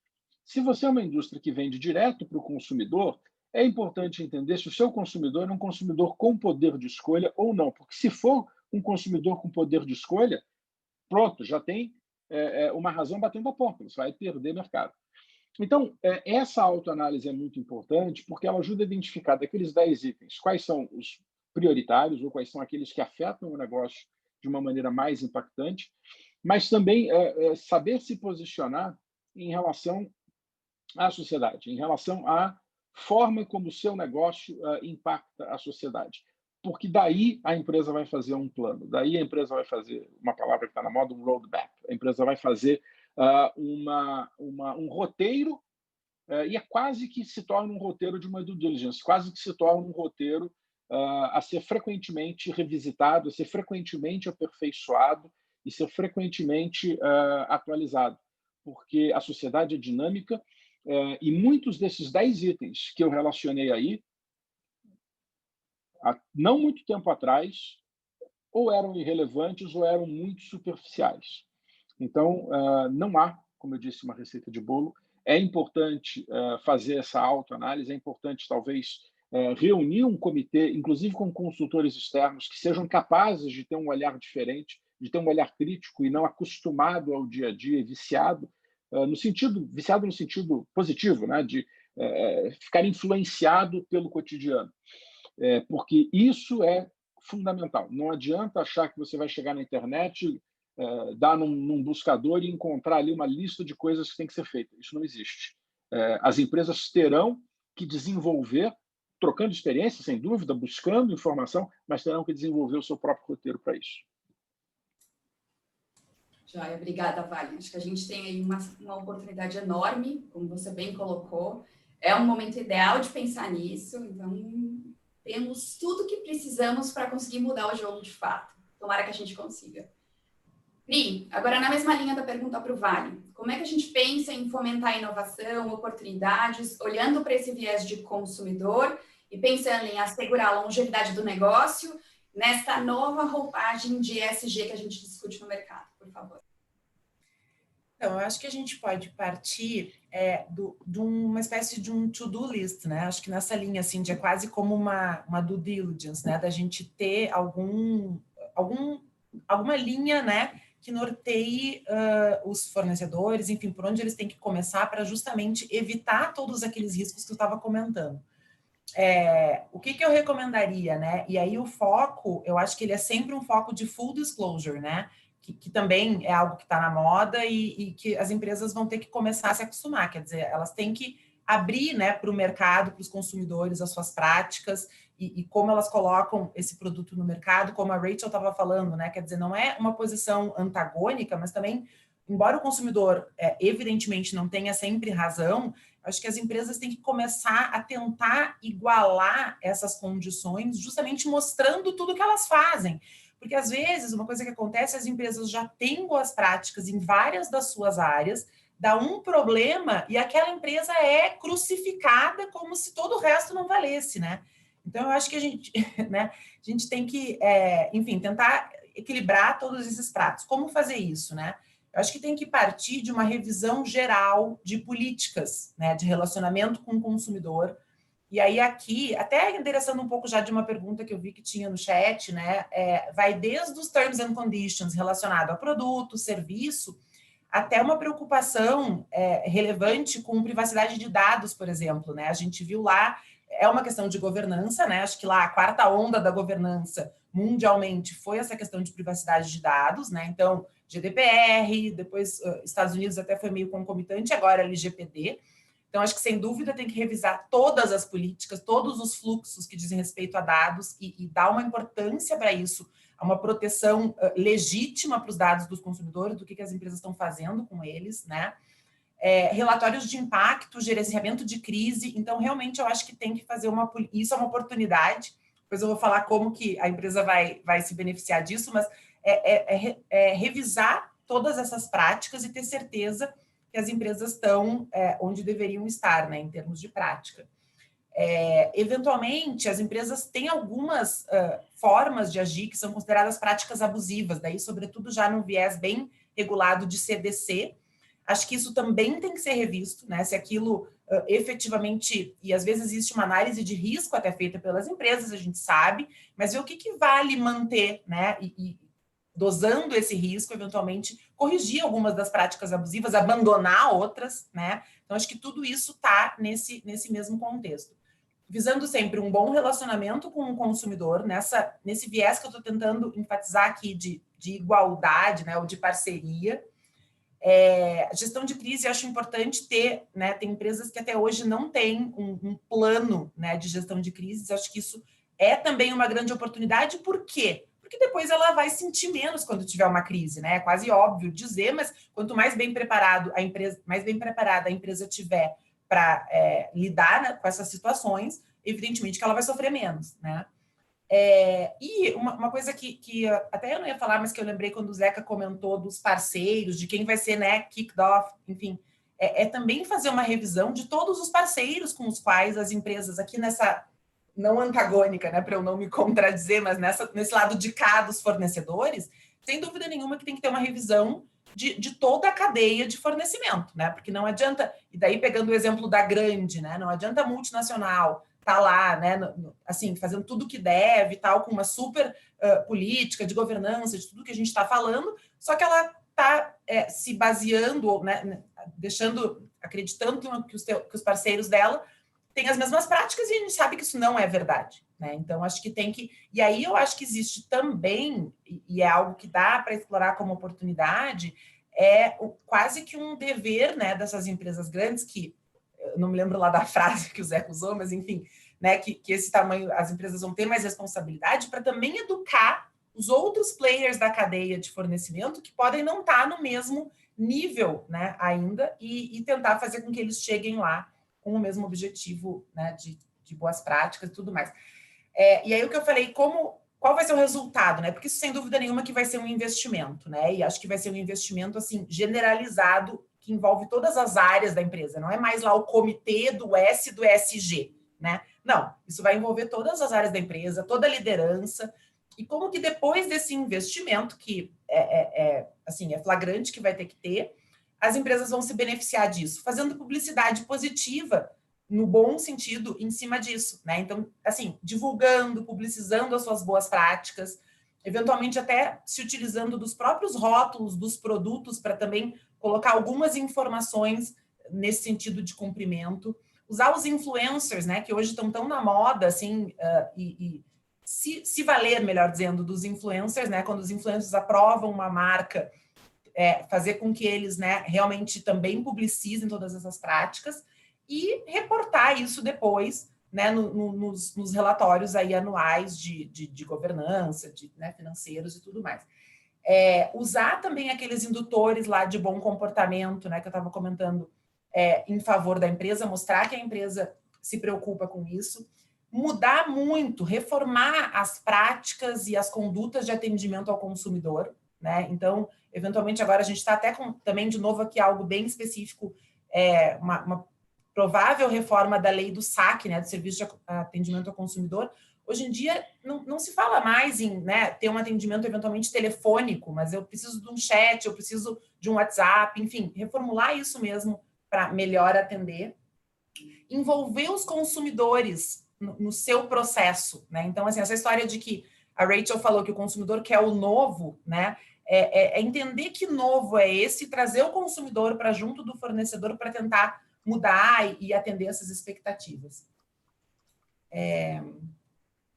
Speaker 2: Se você é uma indústria que vende direto para o consumidor, é importante entender se o seu consumidor é um consumidor com poder de escolha ou não, porque se for um consumidor com poder de escolha, pronto, já tem uma razão batendo a porta, você vai perder mercado. Então, essa autoanálise é muito importante porque ela ajuda a identificar daqueles 10 itens quais são os prioritários ou quais são aqueles que afetam o negócio de uma maneira mais impactante, mas também saber se posicionar em relação à sociedade, em relação à forma como o seu negócio impacta a sociedade. Porque daí a empresa vai fazer um plano, daí a empresa vai fazer, uma palavra que está na moda, um roadmap. A empresa vai fazer um roteiro, e quase que se torna um roteiro de uma due diligence, quase que se torna um roteiro a ser frequentemente revisitado, a ser frequentemente aperfeiçoado e ser frequentemente atualizado, porque a sociedade é dinâmica, e muitos desses 10 itens que eu relacionei aí, há não muito tempo atrás, ou eram irrelevantes ou eram muito superficiais. Então, não há, como eu disse, uma receita de bolo. É importante fazer essa autoanálise, é importante, talvez, reunir um comitê, inclusive com consultores externos, que sejam capazes de ter um olhar diferente, de ter um olhar crítico e não acostumado ao dia a dia, viciado no sentido positivo, né? De ficar influenciado pelo cotidiano. Porque isso é fundamental. Não adianta achar que você vai chegar na internet, dar num buscador e encontrar ali uma lista de coisas que tem que ser feitas. Isso não existe. As empresas terão que desenvolver, trocando experiência, sem dúvida, buscando informação, mas terão que desenvolver o seu próprio roteiro para isso.
Speaker 1: Joia, obrigada, Vale. Acho que a gente tem aí uma oportunidade enorme, como você bem colocou. É um momento ideal de pensar nisso, então temos tudo que precisamos para conseguir mudar o jogo de fato. Tomara que a gente consiga. Pri, agora na mesma linha da pergunta para o Vale, como é que a gente pensa em fomentar inovação, oportunidades, olhando para esse viés de consumidor e pensando em assegurar a longevidade do negócio nesta nova roupagem de ESG que a gente discute no mercado, por favor?
Speaker 3: Então, eu acho que a gente pode partir de uma espécie de um to-do list, né? Acho que nessa linha, assim, de quase como uma due diligence, né? Da gente ter alguma linha, né? Que norteie os fornecedores, enfim, por onde eles têm que começar para justamente evitar todos aqueles riscos que eu estava comentando. O que eu recomendaria, né? E aí o foco, eu acho que ele é sempre um foco de full disclosure, né? Que também é algo que está na moda e que as empresas vão ter que começar a se acostumar, quer dizer, elas têm que abrir, né, para o mercado, para os consumidores, as suas práticas e como elas colocam esse produto no mercado, como a Rachel estava falando, né? Quer dizer, não é uma posição antagônica, mas também, embora o consumidor evidentemente não tenha sempre razão, acho que as empresas têm que começar a tentar igualar essas condições, justamente mostrando tudo que elas fazem. Porque, às vezes, uma coisa que acontece, as empresas já têm boas práticas em várias das suas áreas, dá um problema e aquela empresa é crucificada como se todo o resto não valesse, né? Então, eu acho que a gente, né, a gente tem que, enfim, tentar equilibrar todos esses pratos. Como fazer isso, né? Eu acho que tem que partir de uma revisão geral de políticas, né, de relacionamento com o consumidor. E aí aqui, até endereçando um pouco já de uma pergunta que eu vi que tinha no chat, né, vai desde os terms and conditions relacionado a produto, serviço, até uma preocupação relevante com privacidade de dados, por exemplo, né? A gente viu lá, é uma questão de governança, né? Acho que lá a quarta onda da governança mundialmente foi essa questão de privacidade de dados, né? Então, GDPR, depois Estados Unidos até foi meio concomitante, agora LGPD. Então, acho que, sem dúvida, tem que revisar todas as políticas, todos os fluxos que dizem respeito a dados e dar uma importância para isso, a uma proteção legítima para os dados dos consumidores, do que as empresas estão fazendo com eles, né? Relatórios de impacto, gerenciamento de crise. Então, realmente, eu acho que tem que fazer isso é uma oportunidade. Depois eu vou falar como que a empresa vai se beneficiar disso, mas revisar todas essas práticas e ter certeza que as empresas estão onde deveriam estar, né, em termos de prática. Eventualmente, as empresas têm algumas formas de agir que são consideradas práticas abusivas, daí, sobretudo, já no viés bem regulado de CDC. Acho que isso também tem que ser revisto, né? Se aquilo efetivamente, e às vezes existe uma análise de risco até feita pelas empresas, a gente sabe, mas ver o que vale manter, né? E dosando esse risco, eventualmente, corrigir algumas das práticas abusivas, abandonar outras, né? Então, acho que tudo isso está nesse mesmo contexto. Visando sempre um bom relacionamento com o consumidor, nesse viés que eu estou tentando enfatizar aqui de igualdade, né, ou de parceria. A gestão de crise, eu acho importante ter, né, tem empresas que até hoje não têm um plano, né, de gestão de crises, acho que isso é também uma grande oportunidade. Por quê? Porque depois ela vai sentir menos quando tiver uma crise, né? É quase óbvio dizer, mas quanto mais bem preparada a empresa tiver para lidar, né, com essas situações, evidentemente que ela vai sofrer menos, né? E uma coisa que até eu não ia falar, mas que eu lembrei quando o Zeca comentou dos parceiros, de quem vai ser, né, kicked off, enfim, também fazer uma revisão de todos os parceiros com os quais as empresas, aqui nessa, não antagônica, né, para eu não me contradizer, mas nesse lado de cá dos fornecedores, sem dúvida nenhuma que tem que ter uma revisão de toda a cadeia de fornecimento, né, porque não adianta, e daí pegando o exemplo da grande, né, não adianta a multinacional tá lá, né, assim, fazendo tudo o que deve, tal, com uma super política de governança, de tudo que a gente está falando, só que ela está se baseando, né, acreditando que os parceiros dela têm as mesmas práticas, e a gente sabe que isso não é verdade, né? Então, acho que tem que... E aí eu acho que existe também, e é algo que dá para explorar como oportunidade, quase que um dever, né, dessas empresas grandes que... Eu não me lembro lá da frase que o Zé usou, mas enfim, né, que esse tamanho, as empresas vão ter mais responsabilidade para também educar os outros players da cadeia de fornecimento que podem não estar no mesmo nível, né, ainda, e tentar fazer com que eles cheguem lá com o mesmo objetivo, né, de boas práticas e tudo mais. E aí o que eu falei, qual vai ser o resultado, né? Porque isso, sem dúvida nenhuma, que vai ser um investimento, né? E acho que vai ser um investimento, assim, generalizado, que envolve todas as áreas da empresa. Não é mais lá o comitê do S e do ESG, né? Não, isso vai envolver todas as áreas da empresa, toda a liderança, e como que depois desse investimento, que assim, é flagrante que vai ter que ter, as empresas vão se beneficiar disso, fazendo publicidade positiva, no bom sentido, em cima disso, né? Então, assim, divulgando, publicizando as suas boas práticas, eventualmente até se utilizando dos próprios rótulos dos produtos para também colocar algumas informações nesse sentido de cumprimento, usar os influencers, né, que hoje estão tão na moda, assim, e se valer, melhor dizendo, dos influencers, né, quando os influencers aprovam uma marca, fazer com que eles, né, realmente também publicizem todas essas práticas e reportar isso depois né, nos relatórios aí anuais de governança, né, financeiros e tudo mais. Usar também aqueles indutores lá de bom comportamento, né, que eu estava comentando, em favor da empresa, mostrar que a empresa se preocupa com isso, mudar muito, reformar as práticas e as condutas de atendimento ao consumidor, né? Então, eventualmente, agora a gente está até com, também, de novo, aqui algo bem específico, uma provável reforma da lei do SAC, né, do Serviço de Atendimento ao Consumidor. Hoje em dia, não se fala mais em, né, ter um atendimento eventualmente telefônico, mas eu preciso de um chat, eu preciso de um WhatsApp, enfim, reformular isso mesmo para melhor atender. Envolver os consumidores no seu processo, né? Então, assim, essa história de que a Rachel falou que o consumidor quer o novo, né? Entender que novo é esse, trazer o consumidor para junto do fornecedor para tentar mudar e atender essas expectativas.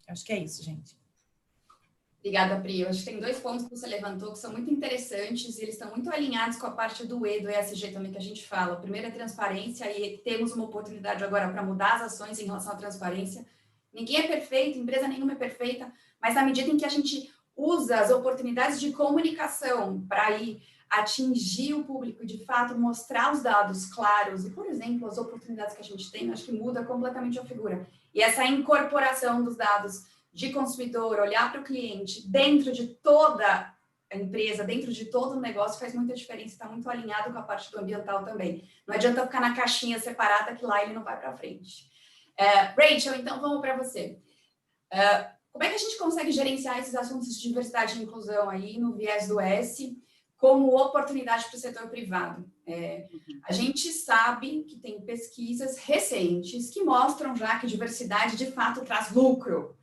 Speaker 3: Acho que é isso, gente.
Speaker 1: Obrigada, Pri. Eu acho que tem 2 pontos que você levantou que são muito interessantes e eles estão muito alinhados com a parte do E, do ESG também que a gente fala. O primeiro é transparência e temos uma oportunidade agora para mudar as ações em relação à transparência. Ninguém é perfeito, empresa nenhuma é perfeita, mas na medida em que a gente usa as oportunidades de comunicação para ir atingir o público e, de fato, mostrar os dados claros e, por exemplo, as oportunidades que a gente tem, acho que muda completamente a figura. E essa incorporação dos dados de consumidor, olhar para o cliente dentro de toda a empresa, dentro de todo o negócio, faz muita diferença, está muito alinhado com a parte do ambiental também. Não adianta ficar na caixinha separada, que lá ele não vai para frente. Rachel, então vamos para você. Como é que a gente consegue gerenciar esses assuntos de diversidade e inclusão aí no viés do S como oportunidade para o setor privado? A gente sabe que tem pesquisas recentes que mostram já que diversidade de fato traz lucro.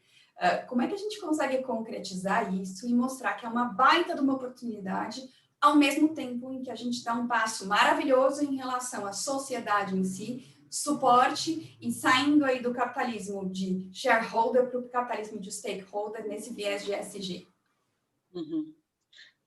Speaker 1: Como é que a gente consegue concretizar isso e mostrar que é uma baita de uma oportunidade, ao mesmo tempo em que a gente dá um passo maravilhoso em relação à sociedade em si, suporte e saindo aí do capitalismo de shareholder para o capitalismo de stakeholder nesse viés de ESG?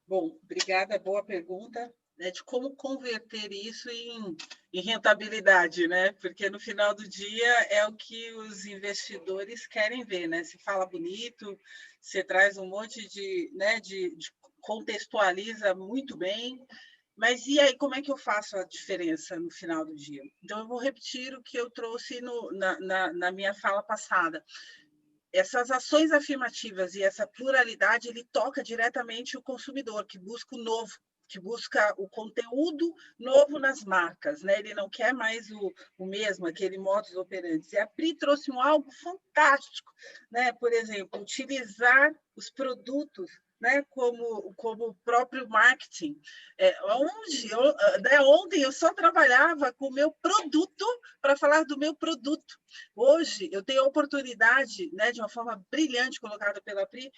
Speaker 4: Bom, obrigada, boa pergunta, né, de como converter isso em rentabilidade, né? Porque no final do dia é o que os investidores querem ver, né? Se fala bonito, você traz um monte de, né, de contextualiza muito bem, mas e aí como é que eu faço a diferença no final do dia? Então eu vou repetir o que eu trouxe na minha fala passada. Essas ações afirmativas e essa pluralidade, ele toca diretamente o consumidor, que busca o novo, que busca o conteúdo novo nas marcas, né? Ele não quer mais o mesmo, aquele modus operandi. E a Pri trouxe algo fantástico, né? Por exemplo, utilizar os produtos, né, como o próprio marketing. Ontem eu só trabalhava com o meu produto para falar do meu produto. Hoje eu tenho a oportunidade, né, de uma forma brilhante colocada pela Pri,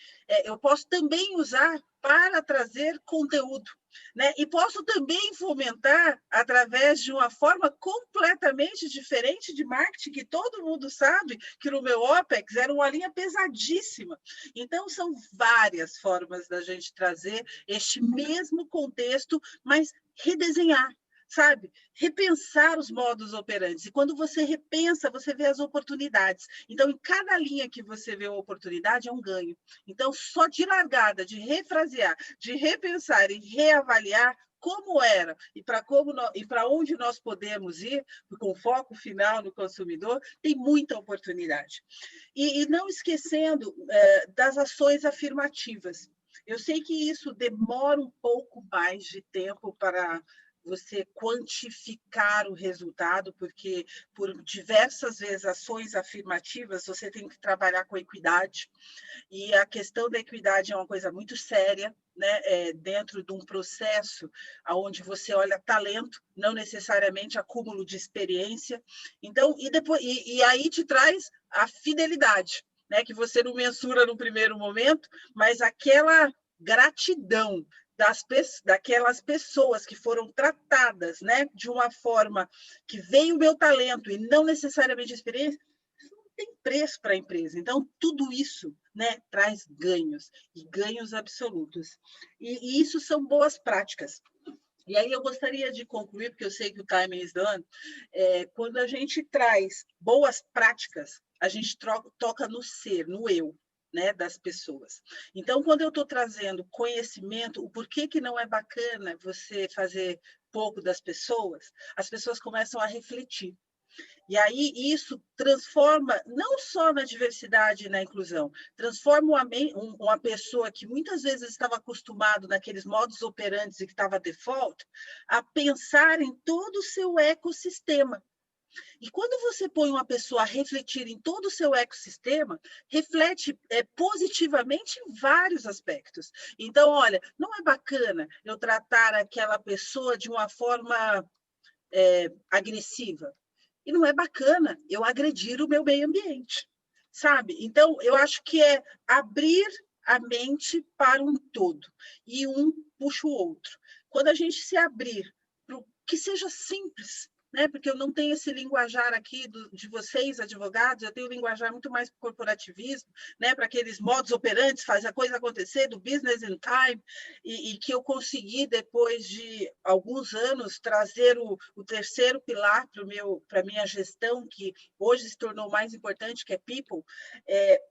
Speaker 4: eu posso também usar para trazer conteúdo, né? E posso também fomentar através de uma forma completamente diferente de marketing, que todo mundo sabe que no meu OPEX era uma linha pesadíssima. Então, são várias formas da gente trazer este mesmo contexto, mas redesenhar, sabe? Repensar os modos operantes. E quando você repensa, você vê as oportunidades. Então, em cada linha que você vê uma oportunidade, é um ganho. Então, só de largada, de refrasear, de repensar e reavaliar como era e para onde nós podemos ir, com foco final no consumidor, tem muita oportunidade. E não esquecendo das ações afirmativas. Eu sei que isso demora um pouco mais de tempo para você quantificar o resultado, porque por diversas vezes ações afirmativas você tem que trabalhar com equidade, e a questão da equidade é uma coisa muito séria, né? Dentro de um processo onde você olha talento, não necessariamente acúmulo de experiência. Então, e aí te traz a fidelidade, né? Que você não mensura no primeiro momento, mas aquela gratidão daquelas pessoas que foram tratadas, né, de uma forma que veio o meu talento e não necessariamente a experiência, isso não tem preço para a empresa. Então, tudo isso, né, traz ganhos, e ganhos absolutos. E isso são boas práticas. E aí eu gostaria de concluir, porque eu sei que o timing is done, quando a gente traz boas práticas, a gente toca no ser, no eu, né, das pessoas. Então, quando eu estou trazendo conhecimento, o porquê que não é bacana você fazer pouco das pessoas, as pessoas começam a refletir. E aí isso transforma, não só na diversidade e na inclusão, transforma uma pessoa que muitas vezes estava acostumado naqueles modus operantes e que estava default, a pensar em todo o seu ecossistema. E quando você põe uma pessoa a refletir em todo o seu ecossistema, reflete positivamente em vários aspectos. Então, olha, não é bacana eu tratar aquela pessoa de uma forma agressiva. E não é bacana eu agredir o meu meio ambiente, sabe? Então, eu acho que é abrir a mente para um todo, e um puxa o outro. Quando a gente se abrir para que seja simples, né? Porque eu não tenho esse linguajar aqui de vocês, advogados, eu tenho um linguajar muito mais para o corporativismo, né? Para aqueles modus operantes, faz a coisa acontecer, do business in time, e que eu consegui, depois de alguns anos, trazer o terceiro pilar para a minha gestão, que hoje se tornou mais importante, que é people.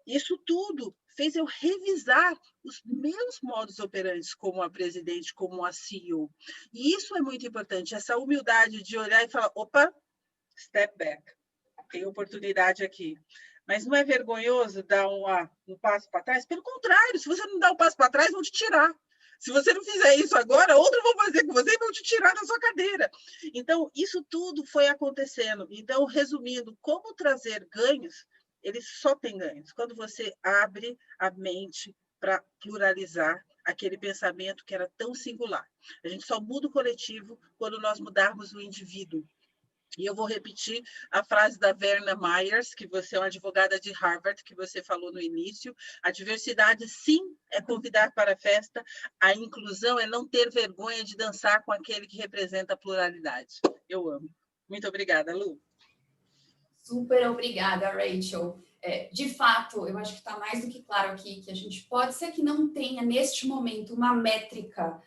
Speaker 4: Isso tudo fez eu revisar os meus modos operantes como a presidente, como a CEO. E isso é muito importante, essa humildade de olhar e falar, opa, step back, tem oportunidade aqui. Mas não é vergonhoso dar um passo para trás? Pelo contrário, se você não dá um passo para trás, vão te tirar. Se você não fizer isso agora, outros vão fazer com você e vão te tirar da sua cadeira. Então, isso tudo foi acontecendo. Então, resumindo, como trazer ganhos, ele só tem ganhos quando você abre a mente para pluralizar aquele pensamento que era tão singular. A gente só muda o coletivo quando nós mudarmos o indivíduo. E eu vou repetir a frase da Verna Myers, que você é uma advogada de Harvard, que você falou no início. A diversidade, sim, é convidar para a festa. A inclusão é não ter vergonha de dançar com aquele que representa a pluralidade. Eu amo. Muito obrigada, Lu.
Speaker 1: Super obrigada, Rachel. De fato, eu acho que está mais do que claro aqui que a gente pode ser que não tenha, neste momento, uma métrica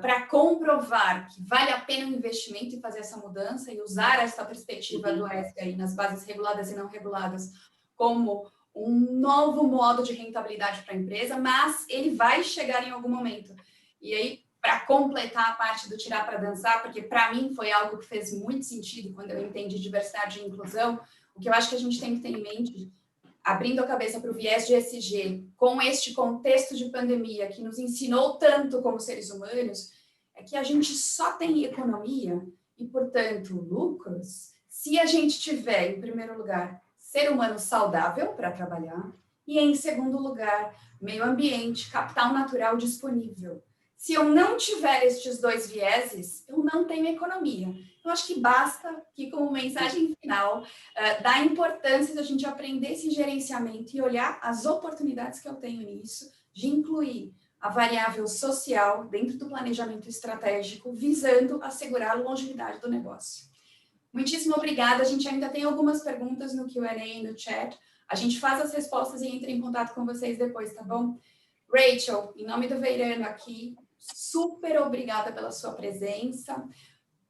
Speaker 1: para comprovar que vale a pena o investimento em fazer essa mudança e usar essa perspectiva do ESG aí nas bases reguladas e não reguladas como um novo modo de rentabilidade para a empresa, mas ele vai chegar em algum momento. E aí, para completar a parte do tirar para dançar, porque para mim foi algo que fez muito sentido quando eu entendi diversidade e inclusão, o que eu acho que a gente tem que ter em mente, abrindo a cabeça para o viés de ESG, com este contexto de pandemia que nos ensinou tanto como seres humanos, é que a gente só tem economia e, portanto, lucros, se a gente tiver, em primeiro lugar, ser humano saudável para trabalhar e, em segundo lugar, meio ambiente, capital natural disponível. Se eu não tiver estes dois vieses, eu não tenho economia. Eu acho que basta aqui como mensagem final da importância da gente aprender esse gerenciamento e olhar as oportunidades que eu tenho nisso, de incluir a variável social dentro do planejamento estratégico, visando assegurar a longevidade do negócio. Muitíssimo obrigada. A gente ainda tem algumas perguntas no Q&A e no chat. A gente faz as respostas e entra em contato com vocês depois, tá bom? Rachel, em nome do Veirano aqui, super obrigada pela sua presença.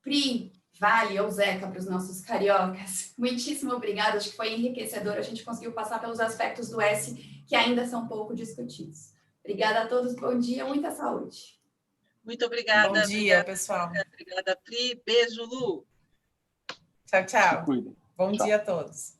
Speaker 1: Pri, Vale ou Zeca para os nossos cariocas, muitíssimo obrigada, acho que foi enriquecedor, a gente conseguiu passar pelos aspectos do S que ainda são pouco discutidos. Obrigada a todos, bom dia, muita saúde.
Speaker 4: Muito obrigada.
Speaker 3: Bom dia, pessoal.
Speaker 4: Obrigada, Pri. Beijo, Lu.
Speaker 3: Tchau, tchau.
Speaker 2: Se cuida.
Speaker 3: Bom
Speaker 2: Tchau.
Speaker 3: dia a todos.